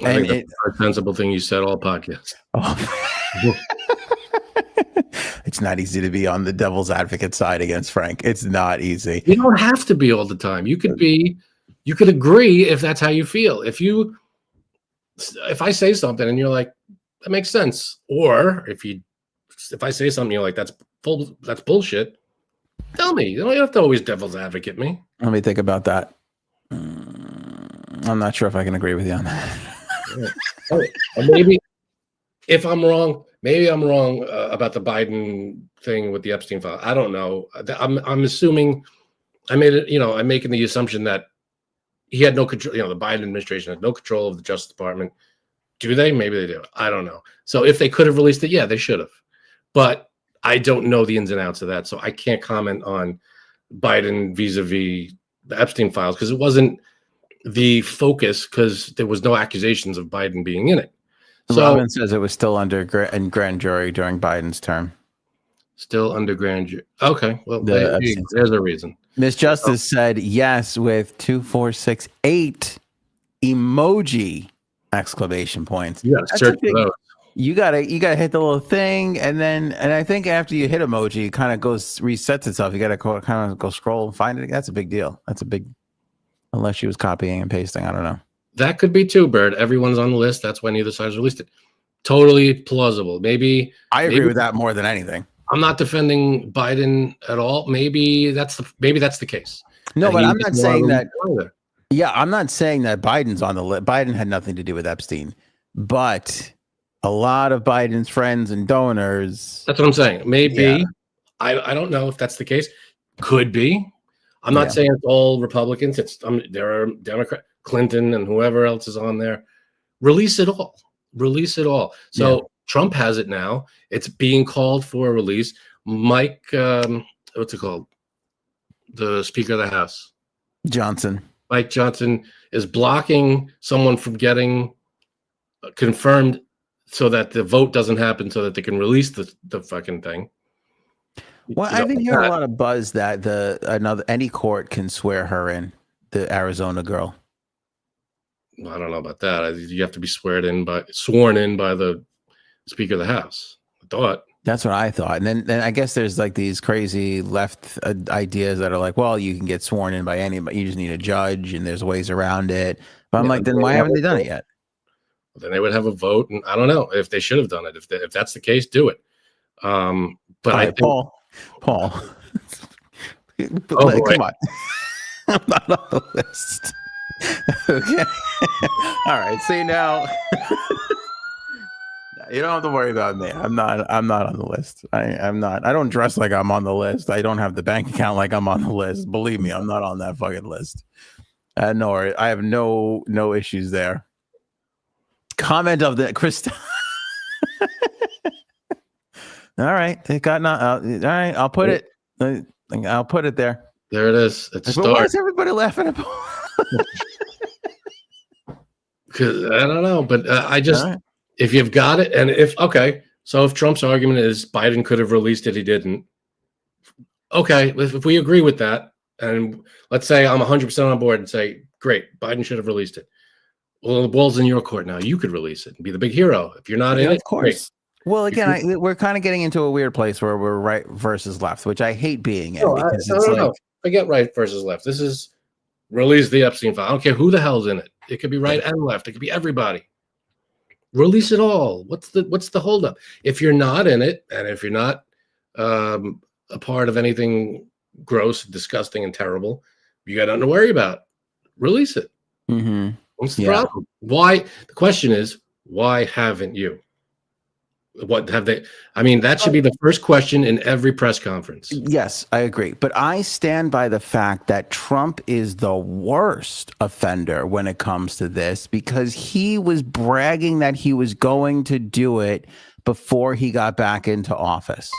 I think that's the most sensible thing you said all podcast. Oh. It's not easy to be on the devil's advocate side against Frank. It's not easy. You don't have to be all the time. You could agree if that's how you feel. If I say something and you're like, that makes sense. Or if I say something you're like, that's bullshit, tell me. You don't have to always devil's advocate me. Let me think about that. I'm not sure if I can agree with you on that. Maybe if I'm wrong, about the Biden thing with the Epstein file. I don't know. I'm assuming I'm making the assumption that he had no control. The Biden administration had no control of the Justice Department. Do they? Maybe they do. I don't know. So if they could have released it, yeah, they should have. But I don't know the ins and outs of that, so I can't comment on Biden vis-a-vis the Epstein files because it wasn't the focus, because there was no accusations of Biden being in it. So Robin says it was still under grand jury during Biden's term. Still under grand jury. Okay, well, there's a reason. Miss Justice said yes with 2468 emoji exclamation points. You gotta search for those. You gotta hit the little thing, and I think after you hit emoji, it kind of resets itself. You gotta kind of go scroll and find it. That's a big deal. Unless she was copying and pasting. I don't know. That could be too, Bird. Everyone's on the list. That's why neither side's released it. Totally plausible. Maybe I agree with that more than anything. I'm not defending Biden at all. Maybe that's the case. No, but I'm not saying that. Yeah, I'm not saying that Biden's on the list. Biden had nothing to do with Epstein, but a lot of Biden's friends and donors. That's what I'm saying. Maybe. Yeah. I don't know if that's the case. Could be. I'm not saying it's all Republicans. There are Democrats, Clinton and whoever else is on there. Release it all. So Trump has it now. It's being called for a release. Mike, what's it called? The Speaker of the House. Mike Johnson is blocking someone from getting confirmed so that the vote doesn't happen, so that they can release the fucking thing. Well, I've been hearing a lot of buzz that any court can swear her in, the Arizona girl. I don't know about that. You have to be sworn in by the Speaker of the House. I thought. That's what I thought. And then I guess there's like these crazy left ideas that are like, well, you can get sworn in by anybody. You just need a judge, and there's ways around it. But I'm like, then why haven't they done it yet? Then they would have a vote, and I don't know if they should have done it. If that's the case, do it. But I think Paul. Come on. I'm not on the list. Okay. All right. See, now you don't have to worry about me. I'm not on the list. I'm not. I don't dress like I'm on the list. I don't have the bank account like I'm on the list. Believe me, I'm not on that fucking list. No, I have no issues there. Comment of the Kristen. All right, it got not. All right, I'll put it. I'll put it there. There it is. It's why is everybody laughing at? 'Cause I don't know, but I All just right. if you've got it, and if okay, so if Trump's argument is Biden could have released it, he didn't. Okay, if we agree with that, and let's say I'm 100% on board and say, great, Biden should have released it. Well, the ball's in your court now. You could release it and be the big hero. If you're not in Yeah, it, of great. course. Well, You again, can, we're kind of getting into a weird place where we're right versus left, which I hate being in no, because no, it's no, like, no. Forget right versus left. This is release the Epstein file. I don't care who the hell's in it. It could be yeah. right and left. It could be everybody. Release it all. What's the holdup? If you're not in it, and if you're not a part of anything gross, disgusting, and terrible, you got nothing to worry about. Release it. Mhm. What's the Yeah. problem? Why? The question is, why haven't you? What have they? I mean, that should be the first question in every press conference. Yes, I agree. But I stand by the fact that Trump is the worst offender when it comes to this because he was bragging that he was going to do it before he got back into office.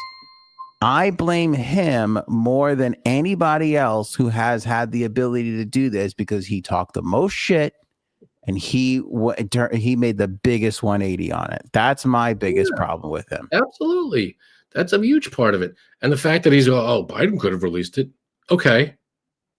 I blame him more than anybody else who has had the ability to do this because he talked the most shit and he made the biggest 180 on it. That's my biggest problem with him. Absolutely. That's a huge part of it. And the fact that he's, oh, Biden could have released it. Okay.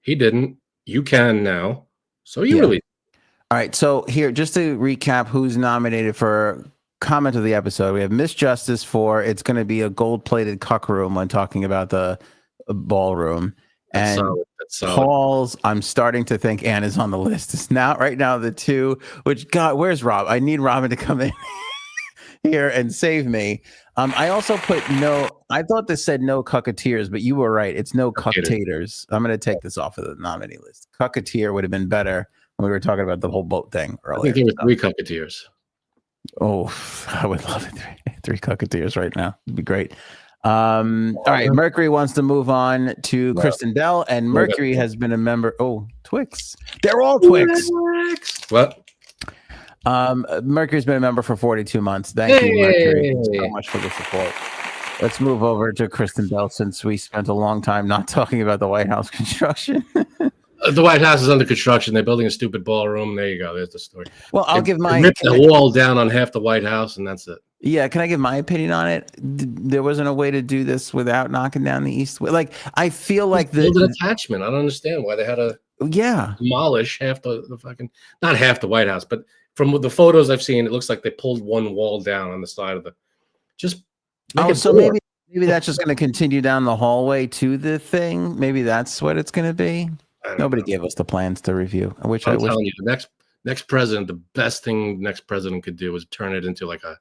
He didn't. You can now. So you Yeah. release it. All right. So here, just to recap who's nominated for comment of the episode, we have Miss Justice for it's going to be a gold-plated cuck room when talking about the ballroom. That's And solid. That's solid. Paul's, I'm starting to think Anna's on the list. It's now right now the two, which God, where's Rob? I need Robin to come in here and save me. I also put no, I thought this said no cucketeers, but you were right. It's no cucktaters. I'm going to take this off of the nominee list. Cucketeer would have been better when we were talking about the whole boat thing I earlier. think there were 3 cucketeers. Oh, I would love it. 3 cucketeers right now. It'd be great. All right. Mercury wants to move on to Kristen Bell, and Mercury has been a member. Oh, Twix. They're all Twix. What? Mercury's been a member for 42 months. Thank you, Mercury, so much for the support. Let's move over to Kristen Bell since we spent a long time not talking about the White House construction. The White House is under construction. They're building a stupid ballroom. There you go. There's the story. Well, I'll give my ripped the wall down on half the White House, and that's it. Yeah, can I give my opinion on it? There wasn't a way to do this without knocking down the East. Like, I feel like build an attachment. I don't understand why they had to demolish half the fucking, not half the White House, but from the photos I've seen, it looks like they pulled one wall down on the side of the. Just so maybe that's just going to continue down the hallway to the thing. Maybe that's what it's going to be. Nobody gave us the plans to review. I'm telling you, the next president, the best thing the next president could do is turn it into like a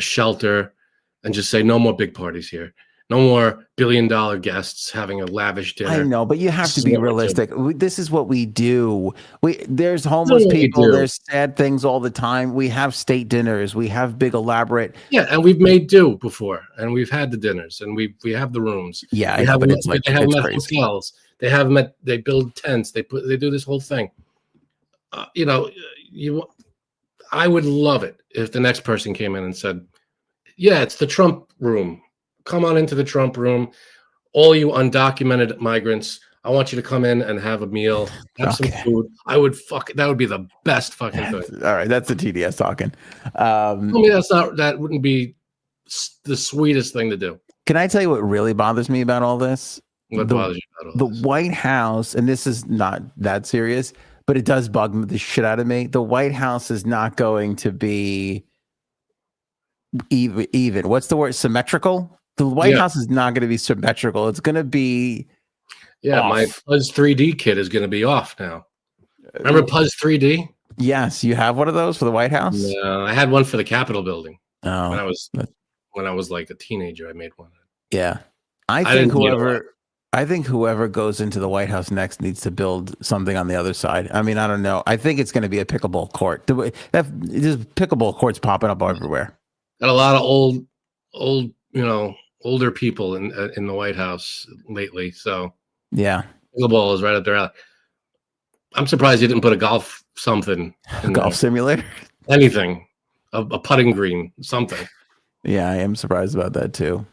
shelter and just say no more big parties here. No more billion-dollar guests having a lavish dinner. I know, but you have to be realistic. This is what we do. There's homeless people. There's sad things all the time. We have state dinners. We have big elaborate. Yeah, and we've made do before, and we've had the dinners, and we have the rooms. Yeah, I know, but it's like they have them at hotels. They have them at. They build tents. They do this whole thing. I would love it if the next person came in and said, "Yeah, it's the Trump room. Come on into the Trump room. All you undocumented migrants, I want you to come in and have a meal, have some food." That would be the best fucking thing. All right, that's the TDS talking. That wouldn't be the sweetest thing to do. Can I tell you what really bothers me about all this? What bothers you about all this? The White House, and this is not that serious, but it does bug the shit out of me. The White House is not going to be even. What's the word? Symmetrical? The White House is not going to be symmetrical. It's going to be off. My Puzz 3D kit is going to be off now. Remember Puzz 3D? Yes, you have one of those for the White House? No, I had one for the Capitol building. Oh. When I was like a teenager, I made one. Yeah. I think whoever goes into the White House next needs to build something on the other side. I mean, I don't know. I think it's going to be a pickleball court. There's pickleball courts popping up everywhere. Got a lot of older people in the White House lately. So yeah, pickleball is right up their alley. I'm surprised you didn't put a golf simulator, anything, a putting green, something. Yeah, I am surprised about that too.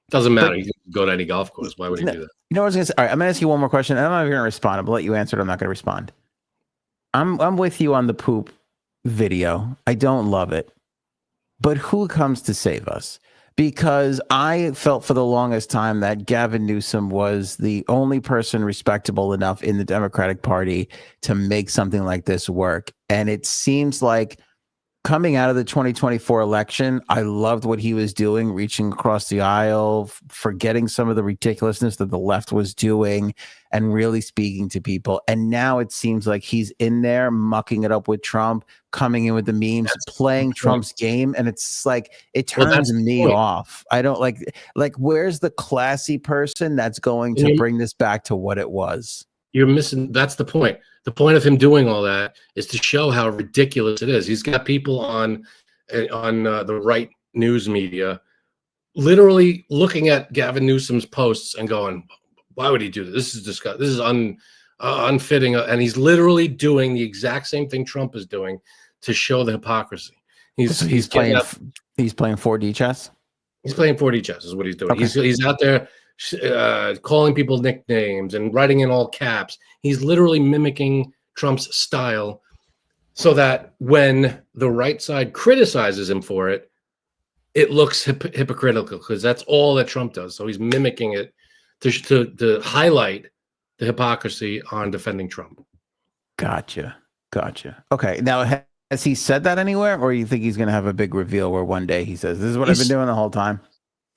Doesn't matter. You can go to any golf course. Why would you do that? You know what I was going to say? All right, I'm going to ask you one more question. And I'm not even going to respond. I'm going to let you answer it. I'm not going to respond. I'm with you on the poop video. I don't love it. But who comes to save us? Because I felt for the longest time that Gavin Newsom was the only person respectable enough in the Democratic Party to make something like this work. And it seems like coming out of the 2024 election, I loved what he was doing, reaching across the aisle, forgetting some of the ridiculousness that the left was doing and really speaking to people. And now it seems like he's in there mucking it up with Trump, coming in with the memes, playing Trump's game. And it's like, it turns me off. I don't like, where's the classy person that's going to bring this back to what it was? You're missing. That's the point. The point of him doing all that is to show how ridiculous it is. He's got people on the right news media literally looking at Gavin Newsom's posts and going, "Why would he do this? This is disgusting. This is unfitting." And he's literally doing the exact same thing Trump is doing to show the hypocrisy. He's playing 4D chess. He's playing 4D chess is what he's doing. Okay. He's out there calling people nicknames and writing in all caps. He's literally mimicking Trump's style so that when the right side criticizes him for it, it looks hypocritical because that's all that Trump does. So he's mimicking it to highlight the hypocrisy on defending Trump. Gotcha. Okay. Now, has he said that anywhere, or you think he's going to have a big reveal where one day he says, "This is what I've been doing the whole time"?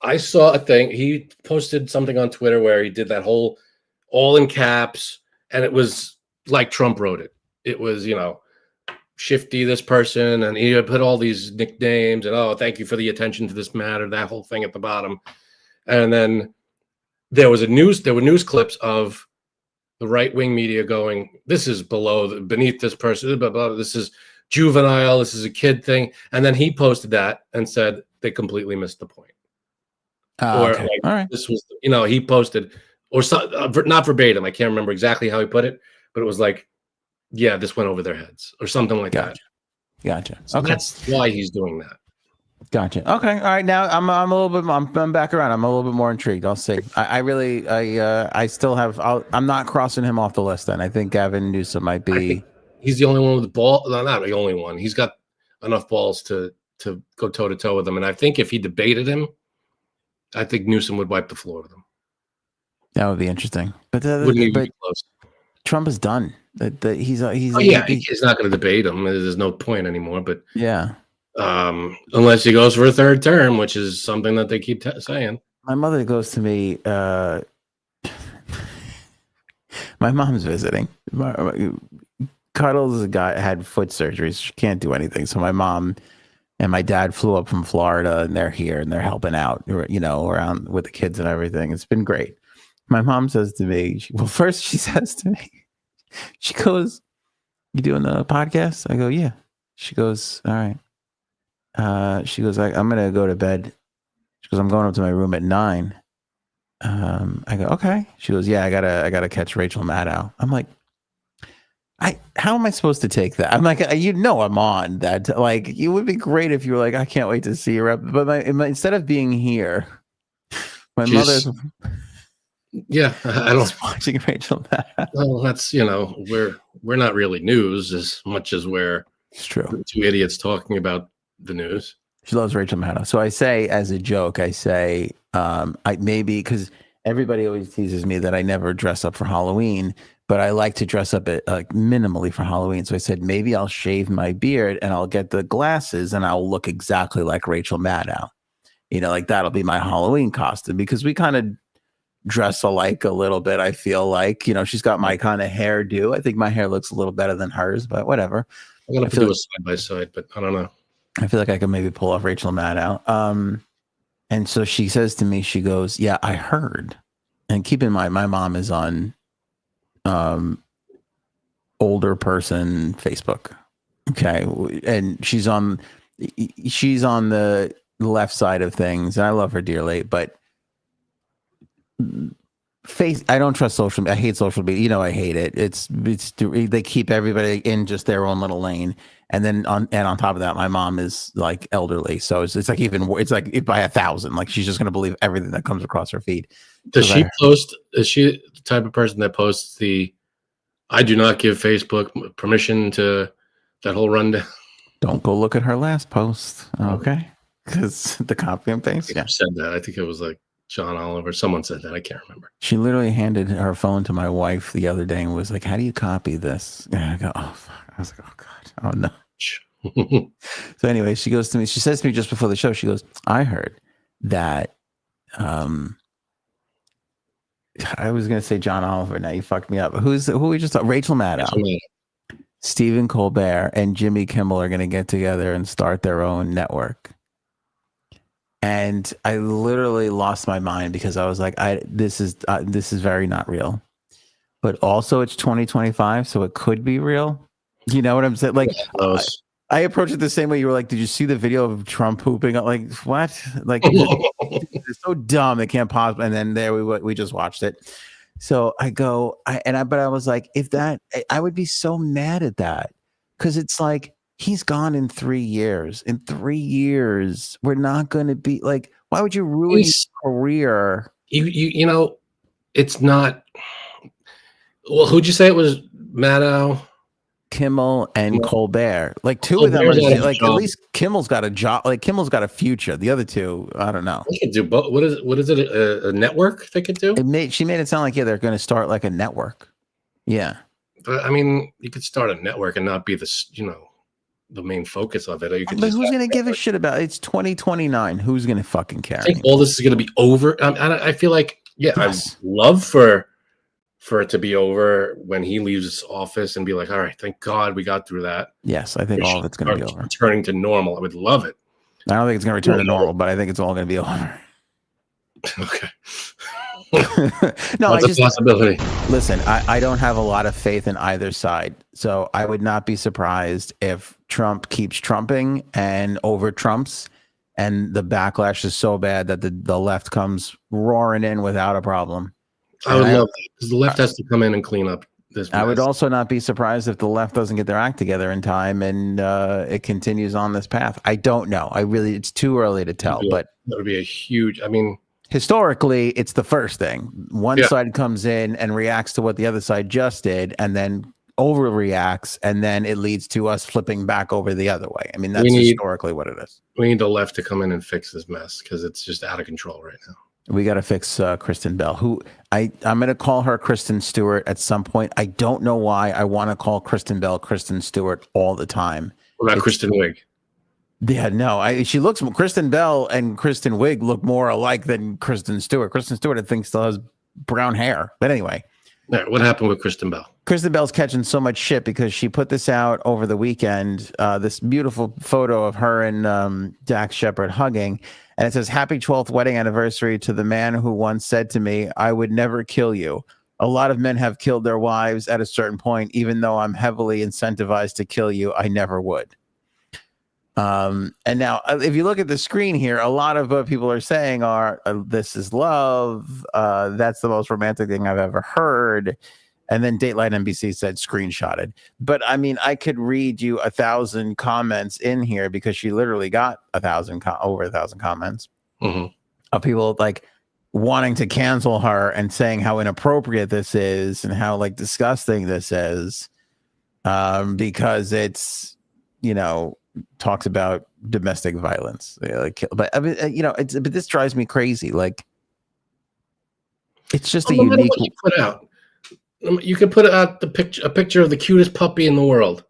I saw a thing. He posted something on Twitter where he did that whole all in caps, and it was like Trump wrote it. It was, Shifty, this person, and he put all these nicknames and, "Oh, thank you for the attention to this matter," that whole thing at the bottom. And then there were news clips of the right-wing media going, "This is beneath this person, blah, blah, blah. This is juvenile, this is a kid thing." And then he posted that and said they completely missed the point. Okay. All right. This was, he posted, or not verbatim. I can't remember exactly how he put it, but it was like, "Yeah, this went over their heads," or something like that. Gotcha. So okay. That's why he's doing that. Gotcha. Okay. All right. Now I'm a little bit. I'm back around. I'm a little bit more intrigued. I'll see. I still have. I'm not crossing him off the list. Then I think Gavin Newsom might be. He's the only one with the ball. No, not the only one. He's got enough balls to go toe to toe with him. And I think if he debated him, I think Newsom would wipe the floor with him. That would be interesting. But close. Trump is done. He's not going to debate him. There's no point anymore. But yeah, unless he goes for a third term, which is something that they keep saying. My mother goes to me. My mom's visiting. Cuddles had foot surgeries. She can't do anything. So my mom and my dad flew up from Florida, and they're here and they're helping out, around with the kids and everything. It's been great. My mom says to me, first she says to me, she goes, "You doing the podcast?" I go, "Yeah." She goes, "All right." She goes, I'm going to go to bed. She goes, "I'm going up to my room at 9. I go, "Okay." She goes, "Yeah, I gotta catch Rachel Maddow." I'm like, how am I supposed to take that? I'm like, I'm on that. Like, it would be great if you were like, "I can't wait to see your but instead of being here, my mother's. Yeah, I don't watching Rachel Maddow. Well, that's we're not really news as much as we're two idiots talking about the news. She loves Rachel Maddow. So I say, as a joke, I maybe because everybody always teases me that I never dress up for Halloween, but I like to dress up minimally for Halloween. So I said, maybe I'll shave my beard and I'll get the glasses and I'll look exactly like Rachel Maddow. Like that'll be my Halloween costume, because we kind of dress alike a little bit. I feel like, she's got my kind of hairdo. I think my hair looks a little better than hers, but whatever. I'm going to do a side by side, but I don't know. I feel like I could maybe pull off Rachel Maddow. And so she says to me, she goes, "Yeah, I heard." And keep in mind, my mom is on older person Facebook. Okay. And she's on the left side of things. And I love her dearly, but I don't trust social media. I hate social media. I hate it. It's they keep everybody in just their own little lane. And then on top of that, my mom is like elderly. So it's like it's like by 1,000, like she's just going to believe everything that comes across her feed. Does she post? Is she the type of person that posts I do not give Facebook permission to that whole rundown? Don't go look at her last post, okay? Because the copy and paste. Yeah, said that. I think it was like John Oliver. Someone said that. I can't remember. She literally handed her phone to my wife the other day and was like, "How do you copy this?" And I go, "Oh, fuck." I was like, "Oh God, oh no." So anyway, she goes to me. She says to me just before the show, she goes, "I heard that." I was gonna say John Oliver. Now you fucked me up. Who we just talked? Rachel Maddow, Stephen Colbert, and Jimmy Kimmel are gonna get together and start their own network. And I literally lost my mind because I was like, this is very not real. But also, it's 2025, so it could be real. You know what I'm saying? Like, I approach it the same way. You were like, did you see the video of Trump pooping? Like, what? Like, it's so dumb. It can't possibly. And then there we just watched it. So I go, but I was like, I would be so mad at that because it's like he's gone in 3 years. In 3 years, we're not going to be like. Why would you ruin his career? You know, it's not. Well, who'd you say it was? Maddow, Kimmel, and Colbert. Like two of them are like at least Kimmel's got a job. Like Kimmel's got a future. The other two, I don't know. They could do both. What is it? A network they could do? She made it sound like they're going to start like a network. Yeah, but I mean, you could start a network and not be the main focus of it. Or you could but who's going to give a shit about it? It's 2029. Who's going to fucking care? I think all this is going to be over. I feel like, yes. I'd love for it to be over when he leaves office and be like, all right, thank God we got through that. Yes, I think all of it's going to be over. Returning to normal. I would love it. I don't think it's going to return to normal, but I think it's all going to be over. Okay. No, that's a possibility. Listen, I don't have a lot of faith in either side. So I would not be surprised if Trump keeps trumping and over Trumps and the backlash is so bad that the left comes roaring in without a problem. I would love that because the left has to come in and clean up this mess. I would also not be surprised if the left doesn't get their act together in time and it continues on this path. I don't know. It's too early to tell. But that would be a huge. I mean, historically, it's the first thing. One side comes in and reacts to what the other side just did, and then overreacts, and then it leads to us flipping back over the other way. I mean, that's historically what it is. We need the left to come in and fix this mess because it's just out of control right now. We got to fix Kristen Bell, who I'm going to call her Kristen Stewart at some point. I don't know why I want to call Kristen Bell Kristen Stewart all the time. What about Kristen Wiig? Yeah, no, she looks. Kristen Bell and Kristen Wiig look more alike than Kristen Stewart. Kristen Stewart, I think, still has brown hair. But anyway. Yeah, what happened with Kristen Bell? Kristen Bell's catching so much shit because she put this out over the weekend, this beautiful photo of her and Dax Shepard hugging. And it says, "Happy 12th wedding anniversary to the man who once said to me, I would never kill you. A lot of men have killed their wives at a certain point. Even though I'm heavily incentivized to kill you, I never would." And now, if you look at the screen here, a lot of what people are saying are, "This is love. That's the most romantic thing I've ever heard." And then Dateline NBC said screenshotted. But I mean, I could read you 1,000 comments in here because she literally got over 1,000 comments of people like wanting to cancel her and saying how inappropriate this is and how like disgusting this is, because it's, talks about domestic violence. But I mean, but this drives me crazy. Like, it's just a unique. What you put out. You could put out a picture of the cutest puppy in the world,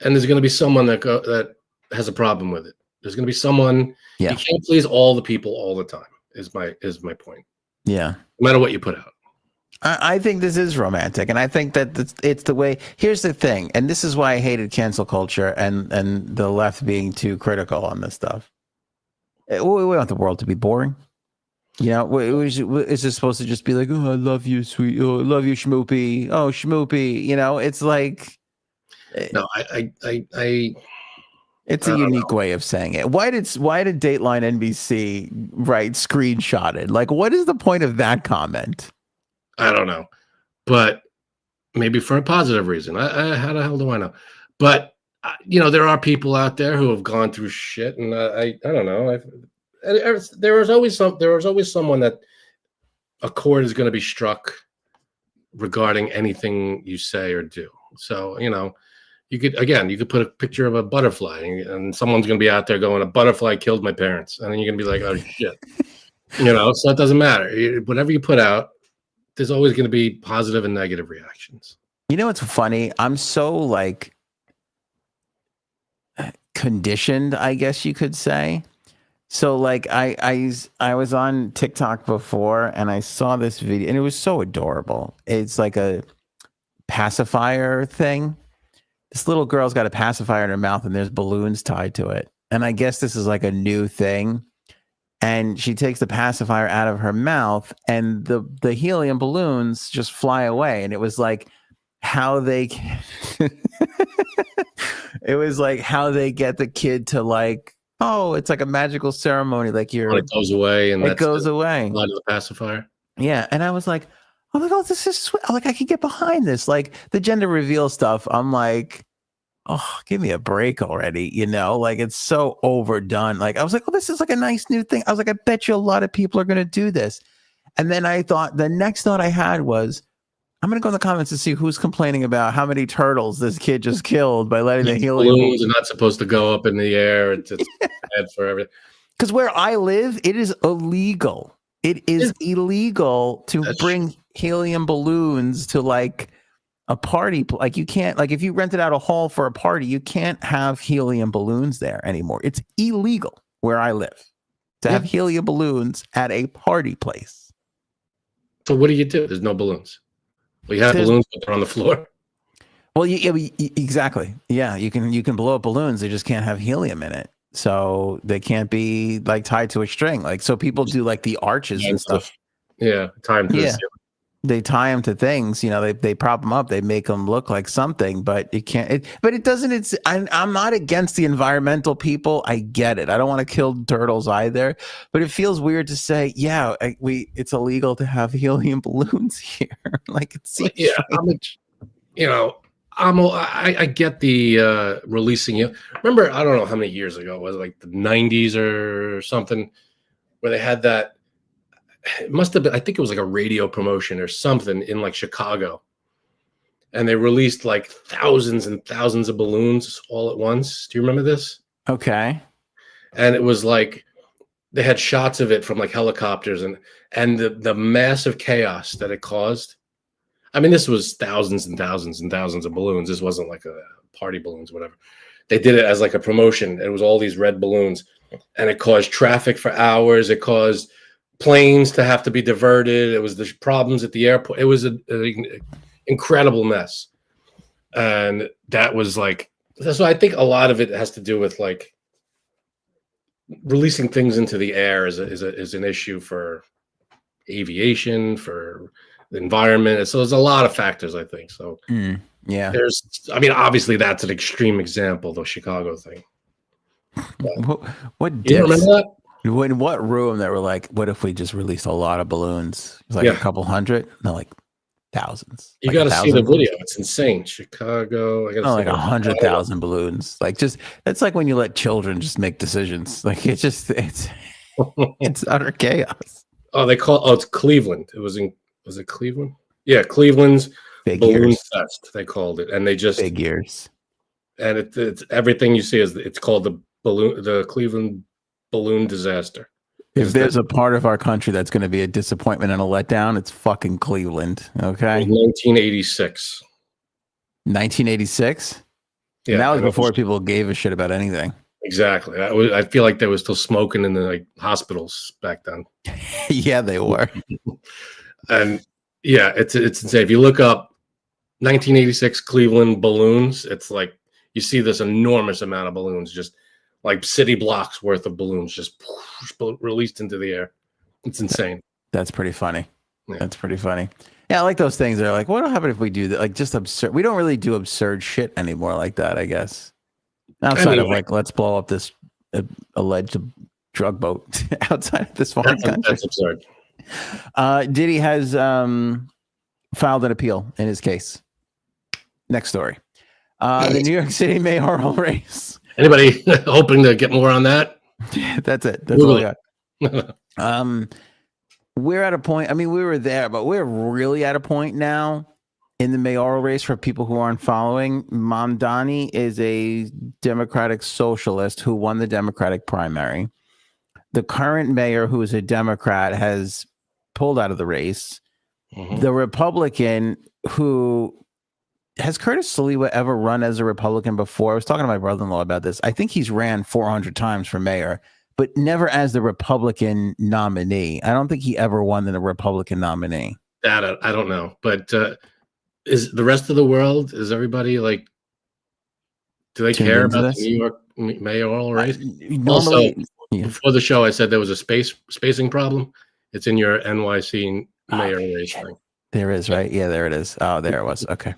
and there's going to be someone that has a problem with it. There's going to be someone. You can't please all the people all the time. Is my point. Yeah. No matter what you put out. I think this is romantic, and I think that it's the way. Here's the thing, and this is why I hated cancel culture and the left being too critical on this stuff. We want the world to be boring. Is this supposed to just be like, "Oh, I love you, sweet. Oh, I love you, schmoopy. Oh, schmoopy." It's like. No, I It's a unique way of saying it. Why did Dateline NBC write screenshotted? Like, what is the point of that comment? I don't know, but maybe for a positive reason. How the hell do I know? But there are people out there who have gone through shit, and I don't know. There was always someone that a chord is going to be struck regarding anything you say or do. So You could put a picture of a butterfly, and someone's going to be out there going, "A butterfly killed my parents," and then you're going to be like, "Oh shit," So it doesn't matter. Whatever you put out, there's always going to be positive and negative reactions. You know what's funny? I'm so like conditioned, I guess you could say. So like I was on TikTok before and I saw this video and it was so adorable. It's like a pacifier thing. This little girl's got a pacifier in her mouth and there's balloons tied to it. And I guess this is like a new thing. And she takes the pacifier out of her mouth and the helium balloons just fly away. And it was like how they it was like how they get the kid to like, oh, it's like a magical ceremony. Like It goes away, and it goes away. Blood of the pacifier. Yeah, and I was like, oh, this is sweet. Like I could get behind this. Like the gender reveal stuff. I'm like, oh, give me a break already. Like it's so overdone. Like I was like, oh, this is like a nice new thing. I was like, I bet you a lot of people are going to do this. And then I thought the next thought I had was, I'm going to go in the comments and see who's complaining about how many turtles this kid just killed by letting the helium balloons are not supposed to go up in the air. It's bad for everything. Because where I live, it is illegal. It is illegal to bring helium balloons to like a party. Like you can't, like if you rented out a hall for a party, you can't have helium balloons there anymore. It's illegal where I live to have helium balloons at a party place. So what do? There's no balloons. Well, you have balloons, but they're on the floor. Well, exactly. Yeah, you can blow up balloons. They just can't have helium in it. So they can't be like tied to a string. Like, so people do like the arches and stuff. Yeah. They tie them to things, they prop them up. They make them look like something, but it can't, but it doesn't. I'm not against the environmental people. I get it. I don't want to kill turtles either, but it feels weird to say, yeah, it's illegal to have helium balloons here. Like it's strange. I get the releasing it. Remember, I don't know how many years ago, was it like the 90s or something, where they had that, it must have been, I think it was like a radio promotion or something in like Chicago. And they released like thousands and thousands of balloons all at once. Do you remember this? Okay. And it was like, they had shots of it from like helicopters and the massive chaos that it caused. I mean, this was thousands and thousands and thousands of balloons. This wasn't like a party balloons, whatever. They did it as like a promotion. It was all these red balloons, and it caused traffic for hours. It caused planes to have to be diverted. It was the problems at the airport. It was an incredible mess. And that was like, so I think a lot of it has to do with like releasing things into the air is an issue for aviation, for the environment. So there's a lot of factors, I think. So yeah, obviously that's an extreme example, the Chicago thing. What you remember that? In what room that were like, what if we just released a lot of balloons? It was like a couple hundred? No, like thousands. You got to see the video. It's insane. Chicago. Like 100,000 balloons. Like that's like when you let children just make decisions. Like it's utter chaos. It's Cleveland. Was it Cleveland? Yeah, Cleveland's Balloon Fest, they called it. And they just big years. And it's everything you see it's called the Cleveland balloon disaster. If there's a part of our country that's going to be a disappointment and a letdown, it's fucking Cleveland. Okay. 1986. 1986? Yeah. And that was before people gave a shit about anything. Exactly. I feel like they were still smoking in the hospitals back then. Yeah, they were. And yeah, it's insane. If you look up 1986 Cleveland balloons, it's like you see this enormous amount of balloons, just like city blocks worth of balloons just released into the air. It's insane. That's pretty funny. Yeah. That's pretty funny. Yeah, I like those things. They're like, what will happen if we do that? Like just absurd. We don't really do absurd shit anymore like that, I guess. Outside of like, let's blow up this alleged drug boat outside of this foreign country. That's absurd. Diddy has filed an appeal in his case. Next story. The New York City mayoral race. Anybody hoping to get more on that? That's it. That's all I got. We're at a point. I mean, we were there, but we're really at a point now in the mayoral race, for people who aren't following, Mamdani is a Democratic socialist who won the Democratic primary. The current mayor, who is a Democrat, has pulled out of the race. Mhm. The Republican, who has Curtis Sliwa ever run as a Republican before? I was talking to my brother-in-law about this. I think he's ran 400 times for mayor, but never as the Republican nominee. I don't think he ever won the Republican nominee. That I don't know, but is the rest of the world? Is everybody like? Do they Tuned care into about this? the New York mayoral race? Normally, Also, yeah. before the show, I said there was a spacing problem. It's in your NYC mayor race thing. There is, right? Yeah, there it is. Oh, there it was. Okay.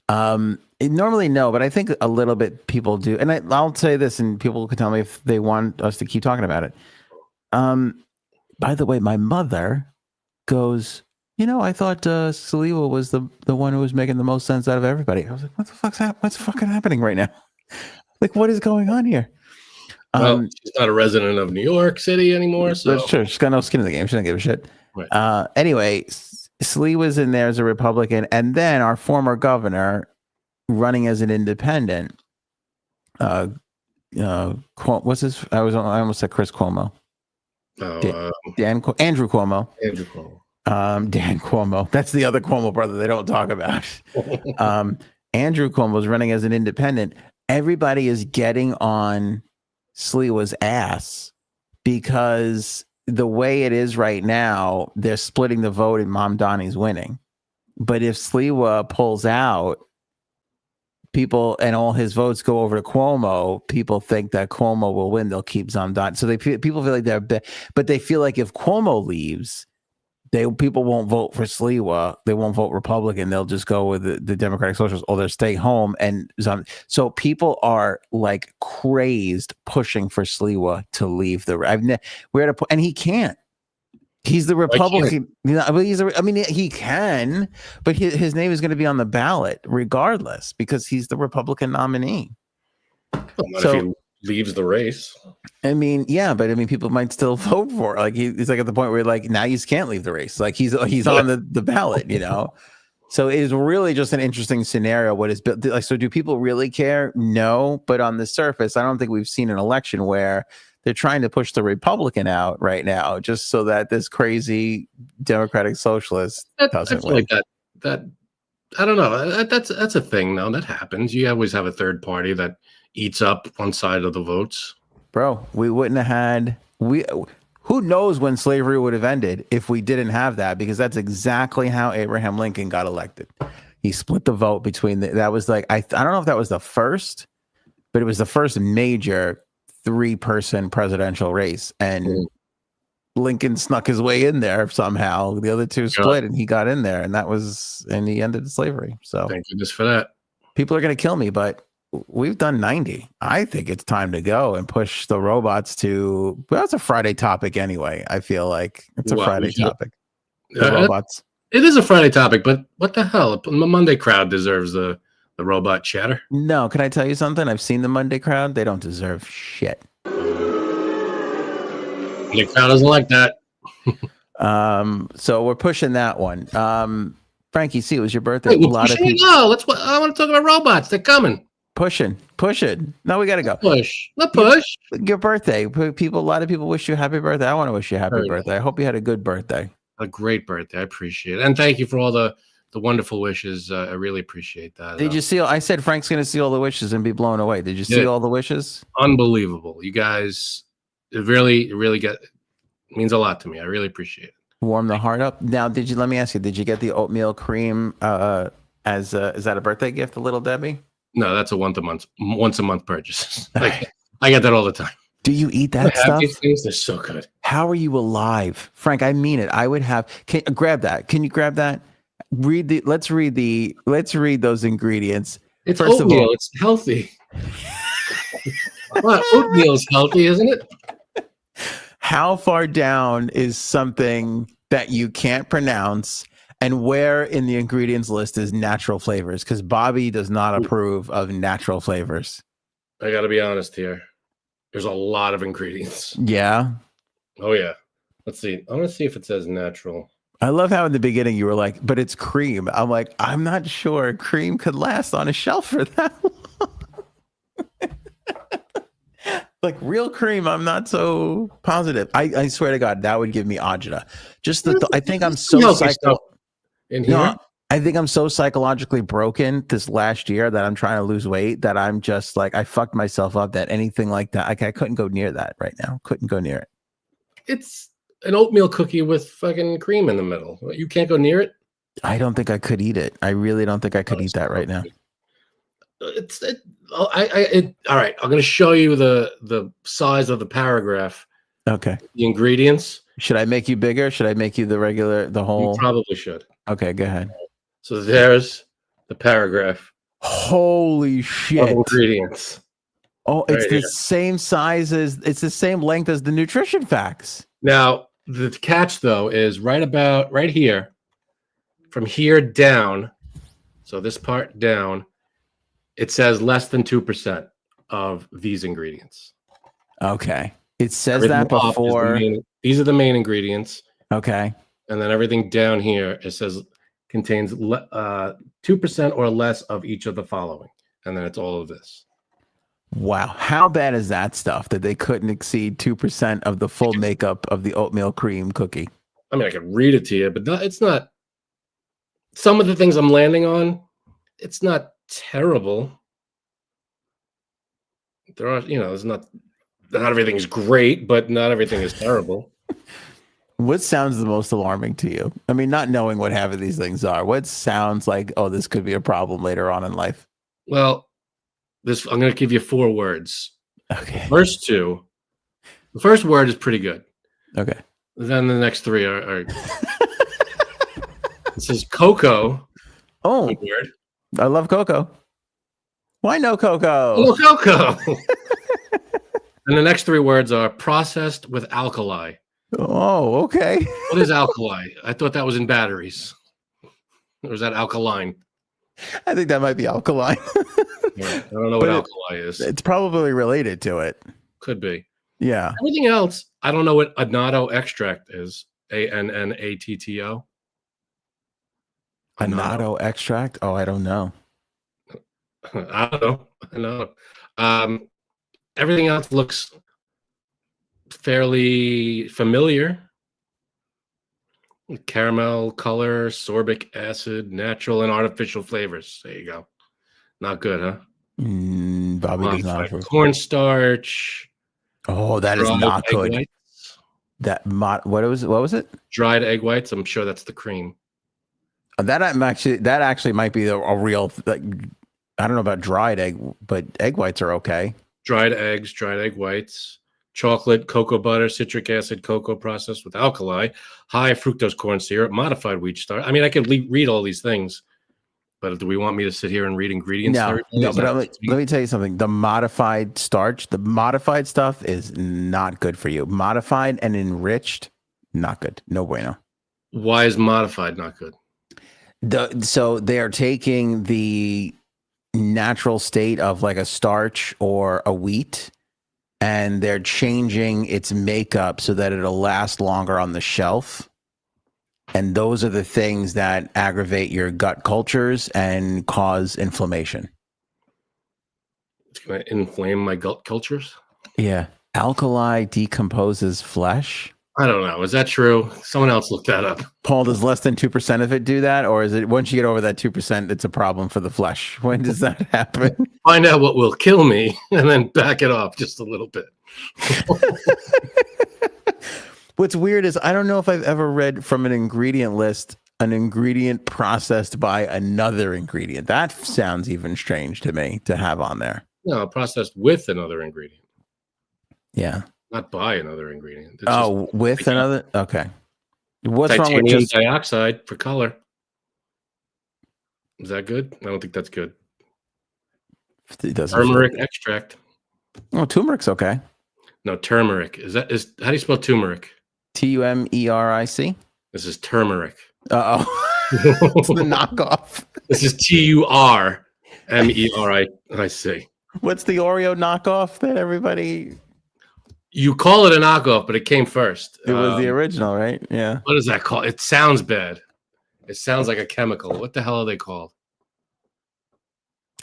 Normally no, but I think a little bit people do. And I'll say this, and people can tell me if they want us to keep talking about it. By the way, my mother goes, I thought Saliwa was the one who was making the most sense out of everybody. I was like, what's fucking happening right now? Like, what is going on here? Well, she's not a resident of New York City anymore, so that's true. She's got no skin in the game. She doesn't give a shit. Right. Anyway, Slee was in there as a Republican, and then our former governor running as an independent. What's his? I almost said Chris Cuomo. Oh, Andrew Cuomo. Andrew Cuomo. Dan Cuomo. That's the other Cuomo brother they don't talk about. Andrew Cuomo is running as an independent. Everybody is getting on Sliwa's ass because the way it is right now, they're splitting the vote and Mamdani's winning. But if Sliwa pulls out, people and all his votes go over to Cuomo, people think that Cuomo will win. They'll keep Mamdani. So people feel like but they feel like if Cuomo leaves, people won't vote for Sliwa. They won't vote Republican. They'll just go with the Democratic Socialists, or they'll stay home. And so people are like crazed pushing for Sliwa to leave and he can't. He's the Republican. He can, but his name is going to be on the ballot regardless because he's the Republican nominee. If he leaves the race. People might still vote for it. Like he's like at the point where like now you can't leave the race. Like he's on the ballot, So it is really just an interesting scenario. What is built like? So do people really care? No, but on the surface, I don't think we've seen an election where they're trying to push the Republican out right now just so that this crazy Democratic Socialist doesn't win. Like that I don't know. That's a thing though. That happens. You always have a third party that eats up one side of the votes. Bro, we wouldn't have had who knows when slavery would have ended if we didn't have that, because that's exactly how Abraham Lincoln got elected. He split the vote between that was like I don't know if that was the first, but it was the first major 3-person presidential race, and Lincoln snuck his way in there somehow. The other two split, and he got in there, and he ended slavery. So thank goodness for that. People are going to kill me, but we've done 90. I think it's time to go and push the robots to. Well, that's a Friday topic anyway. I feel like it's a Friday topic. The robots. It is a Friday topic, but what the hell? The Monday crowd deserves the robot chatter. No, can I tell you something? I've seen the Monday crowd. They don't deserve shit. The crowd doesn't like that. So we're pushing that one. Frankie, see, it was your birthday. Wait, I want to talk about robots. They're coming. Pushing. No, we got to go. Push. Your birthday. A lot of people wish you a happy birthday. I want to wish you a happy birthday. I hope you had a good birthday. A great birthday. I appreciate it. And thank you for all the wonderful wishes. I really appreciate that. Did you see? I said Frank's going to see all the wishes and be blown away. Did you see all the wishes? Unbelievable. You guys, it really means a lot to me. I really appreciate it. Warm the heart up. Now, let me ask you, did you get the oatmeal cream is that a birthday gift to little Debbie? No, that's a once a month purchase. Like, I get that all the time. Do you eat that stuff? These things, they're so good. How are you alive? Frank, I mean it. I would have grab that. Can you grab that? Let's read those ingredients. It's First oatmeal. of all, it's healthy. Well, oatmeal's healthy, isn't it? How far down is something that you can't pronounce, and where in the ingredients list is natural flavors? Because Bobby does not approve of natural flavors. I got to be honest here. There's a lot of ingredients. Yeah. Oh, yeah. Let's see. I want to see if it says natural. I love how in the beginning you were like, but it's cream. I'm like, I'm not sure cream could last on a shelf for that long. Like real cream, I'm not so positive. I swear to God, that would give me agita. Just I think I'm so Healthy stuff in here. No, I think I'm so psychologically broken this last year that I'm trying to lose weight that I'm just like I fucked myself up. That anything like that, I couldn't go near that right now. Couldn't go near it. It's an oatmeal cookie with fucking cream in the middle. You can't go near it. I don't think I could eat it. I really don't think I could eat that right now. All right. I'm going to show you the size of the paragraph. Okay. The ingredients. Should I make you bigger? Should I make you the whole? You probably should. Okay, go ahead. So there's the paragraph. Holy shit. Of ingredients. Oh, it's the same size it's the same length as the nutrition facts. Now, the catch though is right here, from here down. So this part down, it says less than 2% of these ingredients. Okay. It says that before. These are the main ingredients. Okay. And then everything down here, it says contains 2% or less of each of the following. And then it's all of this. Wow. How bad is that stuff that they couldn't exceed 2% of the full makeup of the oatmeal cream cookie? I mean, I could read it to you, but it's not. Some of the things I'm landing on, it's not terrible. There are, there's not everything's great, but not everything is terrible. What sounds the most alarming to you? I mean, not knowing what half of these things are. What sounds like, oh, this could be a problem later on in life? Well, I'm going to give you 4 words. Okay. The first word is pretty good. Okay. Then the next 3 are it says cocoa. Oh, weird. I love cocoa. Why no cocoa? Oh, cocoa. And the next 3 words are processed with alkali. Oh, okay. What is alkali? I thought that was in batteries. Or is that alkaline? I think that might be alkaline. Yeah, I don't know what alkali is. It's probably related to it. Could be. Yeah. Everything else, I don't know what annatto extract is. ANNATTO. Annatto extract? Oh, I don't know. I don't know. Everything else looks fairly familiar. Caramel color, sorbic acid, natural and artificial flavors. There you go. Not good, huh? Bobby does not. Cornstarch. Oh, that is not good. Whites. What was it? Dried egg whites. I'm sure that's the cream. That actually might be a real. Like, I don't know about dried egg, but egg whites are okay. Dried eggs, dried egg whites, chocolate, cocoa butter, citric acid, cocoa processed with alkali, high fructose corn syrup, modified wheat starch. I mean, I could read all these things, but do we want me to sit here and read ingredients? No, but let me tell you something. The modified starch, the modified stuff is not good for you. Modified and enriched, not good. No bueno. Why is modified not good? So they are taking the natural state of like a starch or a wheat, and they're changing its makeup so that it'll last longer on the shelf. And those are the things that aggravate your gut cultures and cause inflammation. It's going to inflame my gut cultures? Yeah. Alkali decomposes flesh. I don't know. Is that true? Someone else looked that up. Paul, does less than 2% of it do that? Or is it once you get over that 2%, it's a problem for the flesh? When does that happen? Find out what will kill me and then back it off just a little bit. What's weird is I don't know if I've ever read from an ingredient list an ingredient processed by another ingredient. That sounds even strange to me to have on there. No, processed with another ingredient. Yeah. Not by another ingredient. It's with another? Okay. What's titanium wrong with dioxide for color? Is that good? I don't think that's good. Turmeric extract. Oh, turmeric's okay. No, turmeric. How do you spell turmeric? Tumeric. This is turmeric. Uh-oh. It's the knockoff. This is turmeric. What's the Oreo knockoff that everybody... You call it a knockoff, but it came first. It was the original, right? Yeah. What is that called? It sounds bad. It sounds like a chemical. What the hell are they called?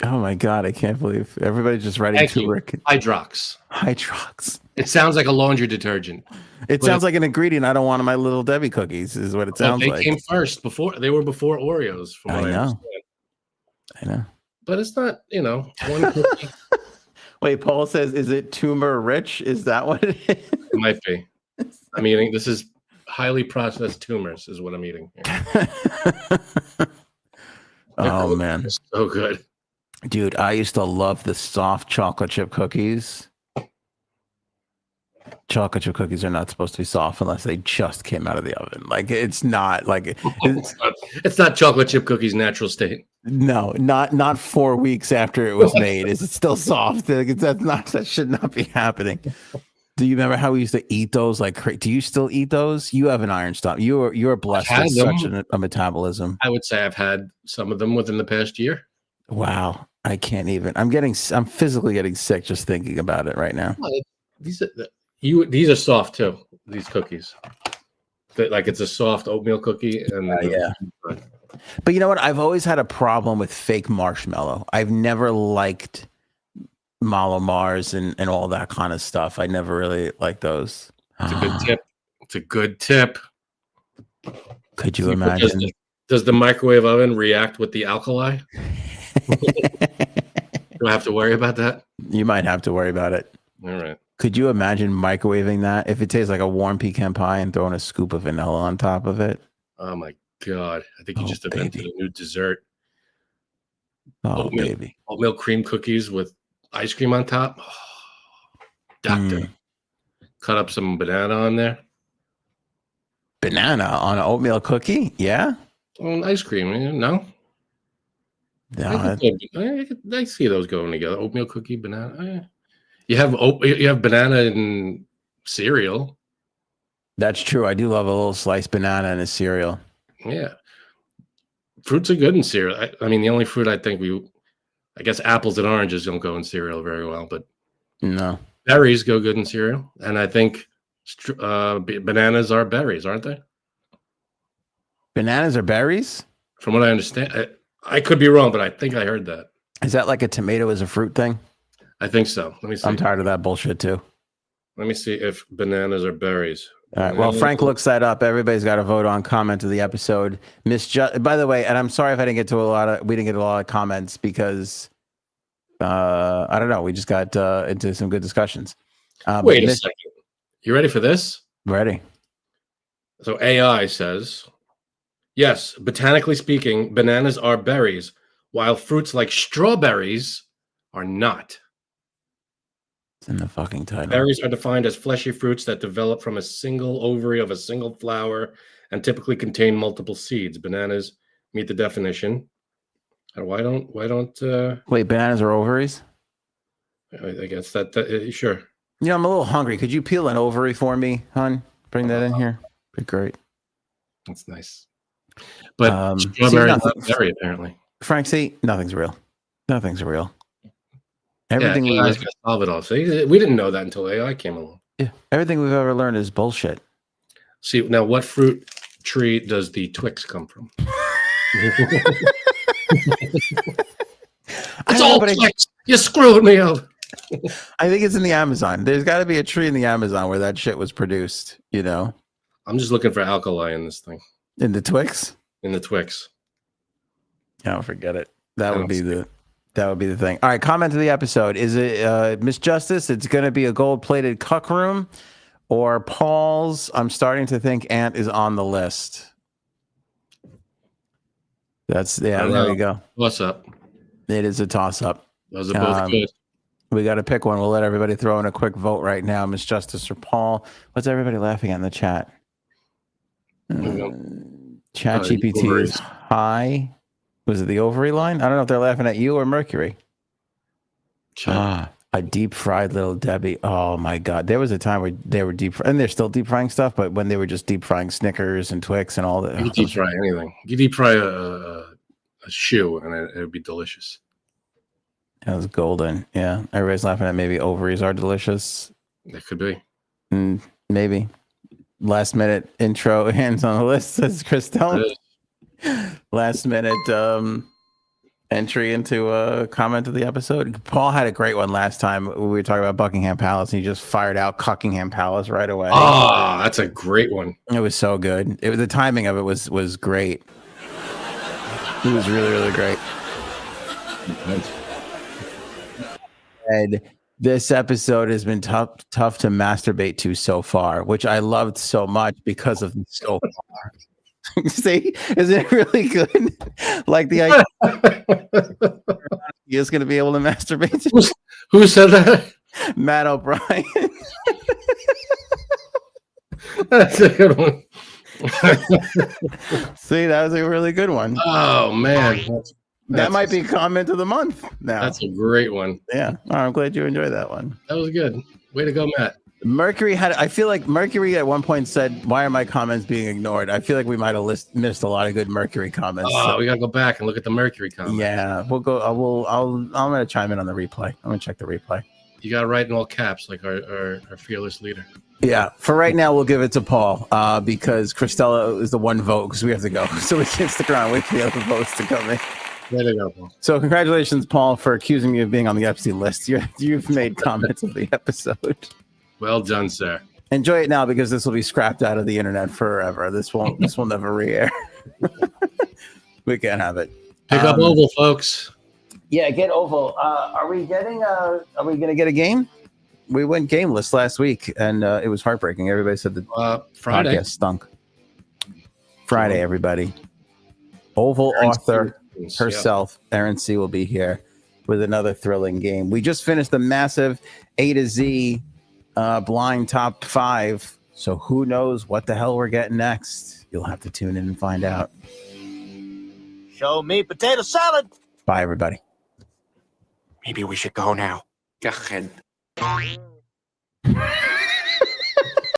Oh my god, I can't believe everybody's just writing Thank you. turmeric. Hydrox. Hydrox. It sounds like a laundry detergent. It sounds like an ingredient I don't want in my little Debbie cookies. Is what it sounds They like. came first before they were before Oreos. From what I understand. I know. But it's not, one cookie. Wait, Paul says, is it tumor rich? Is that what it is? It might be. I'm eating. This is highly processed tumors, is what I'm eating. Oh man, they're so good, dude! I used to love the soft chocolate chip cookies. Chocolate chip cookies are not supposed to be soft unless they just came out of the oven. Like it's not like it's not chocolate chip cookies natural state. No, not 4 weeks after it was made. Is it still soft? That should not be happening. Do you remember how we used to eat those? Do you still eat those? You have an iron stomach. You're blessed with such a metabolism. I would say I've had some of them within the past year. Wow, I can't even. I'm physically getting sick just thinking about it right now. These are soft too. These cookies, it's a soft oatmeal cookie, and yeah. But you know what? I've always had a problem with fake marshmallow. I've never liked Malo Mars and all that kind of stuff. I never really liked those. It's a good tip. It's a good tip. Could you imagine? Does the microwave oven react with the alkali? Do I have to worry about that? You might have to worry about it. All right. Could you imagine microwaving that? If it tastes like a warm pecan pie and throwing a scoop of vanilla on top of it? Oh my God. I think you just invented a new dessert. Oh, baby. Oatmeal cream cookies with ice cream on top. Oh, doctor. Cut up some banana on there. Banana on an oatmeal cookie? Yeah? On ice cream, no? No, I see those going together. Oatmeal cookie, banana. You have banana in cereal. That's true. I do love a little sliced banana in a cereal. Yeah. Fruits are good in cereal. I mean, the only fruit I think I guess apples and oranges don't go in cereal very well, but no. Berries go good in cereal. And I think bananas are berries, aren't they? Bananas are berries? From what I understand. I could be wrong, but I think I heard that. Is that like a tomato is a fruit thing? I think so. Let me see. I'm tired of that bullshit too. Let me see if bananas are berries. All right. Well, Frank looks that up. Everybody's got to vote on comment of the episode. By the way, and I'm sorry if I didn't get to we didn't get a lot of comments because I don't know. We just got into some good discussions. Wait a second. You ready for this? Ready. So AI says, yes, botanically speaking, bananas are berries, while fruits like strawberries are not. It's in the fucking title. Berries are defined as fleshy fruits that develop from a single ovary of a single flower and typically contain multiple seeds. Bananas meet the definition. Why don't wait, bananas are ovaries? I guess that sure. You know, I'm a little hungry. Could you peel an ovary for me, hon? Bring that in here. Be great. That's nice. But strawberry is not berry, apparently. Frank, see, nothing's real. Nothing's real. Everything AI's gonna solve it all. See, we didn't know that until AI came along. Yeah, everything we've ever learned is bullshit. See, now what fruit tree does the Twix come from? It's all Twix. You screwed me up. I think it's in the Amazon. There's got to be a tree in the Amazon where that shit was produced. You know. I'm just looking for alkali in this thing. In the Twix. In the Twix. Oh, forget it. That would be the thing. All right, comment to the episode. Is it Miss Justice? It's going to be a gold-plated cuck room, or Paul's? I'm starting to think Ant is on the list. There you go. What's up? It is a toss-up. Those are both good. We got to pick one. We'll let everybody throw in a quick vote right now. Miss Justice or Paul? What's everybody laughing at in the chat? Chat GPT is high. Was it the ovary line? I don't know if they're laughing at you or Mercury. A deep fried little Debbie. Oh my God. There was a time where they were and they're still deep frying stuff, but when they were just deep frying Snickers and Twix and all that. You deep fry anything. You deep fry a shoe and it would be delicious. That was golden. Yeah. Everybody's laughing at maybe ovaries are delicious. That could be. Maybe. Last minute intro, hands on the list, says Kristen. Last minute entry into a comment of the episode. Paul had a great one last time. We were talking about Buckingham Palace, and he just fired out Cuckingham Palace right away. Oh, that's a great one. It was so good. The timing of it was great. It was really, really great. And this episode has been tough to masturbate to so far, which I loved so much because of so far. See, isn't it really good? Like the idea he is going to be able to masturbate to. Who said that? Matt O'Brien. That's a good one. See, that was a really good one. Oh man, that might be comment of the month now. That's a great one. Yeah. Oh, I'm glad you enjoyed that one. That was good. Way to go, Matt. Mercury I feel like Mercury at one point said, "Why are my comments being ignored?" I feel like we might have missed a lot of good Mercury comments. Oh, we gotta go back and look at the Mercury comment. Yeah, we'll go. I'm gonna chime in on the replay. I'm gonna check the replay. You gotta write in all caps like our fearless leader. Yeah. For right now, we'll give it to Paul because Christella is the one vote because we have to go. So we can stick around, wait for the other votes to come in. There they go, Paul. So congratulations, Paul, for accusing me of being on the Epstein list. You've made comments of the episode. Well done, sir. Enjoy it now because this will be scrapped out of the internet forever. This will never re-air. We can't have it. Pick up Oval, folks. Yeah, get Oval. Are we gonna get a game? We went gameless last week, and it was heartbreaking. Everybody said the Friday podcast stunk. Friday, everybody. Oval Erin author C. herself, Erin C. will be here with another thrilling game. We just finished the massive A to Z blind top 5. So who knows what the hell we're getting next? You'll have to tune in and find out. Show me potato salad. Bye, everybody. Maybe we should go now. Go ahead.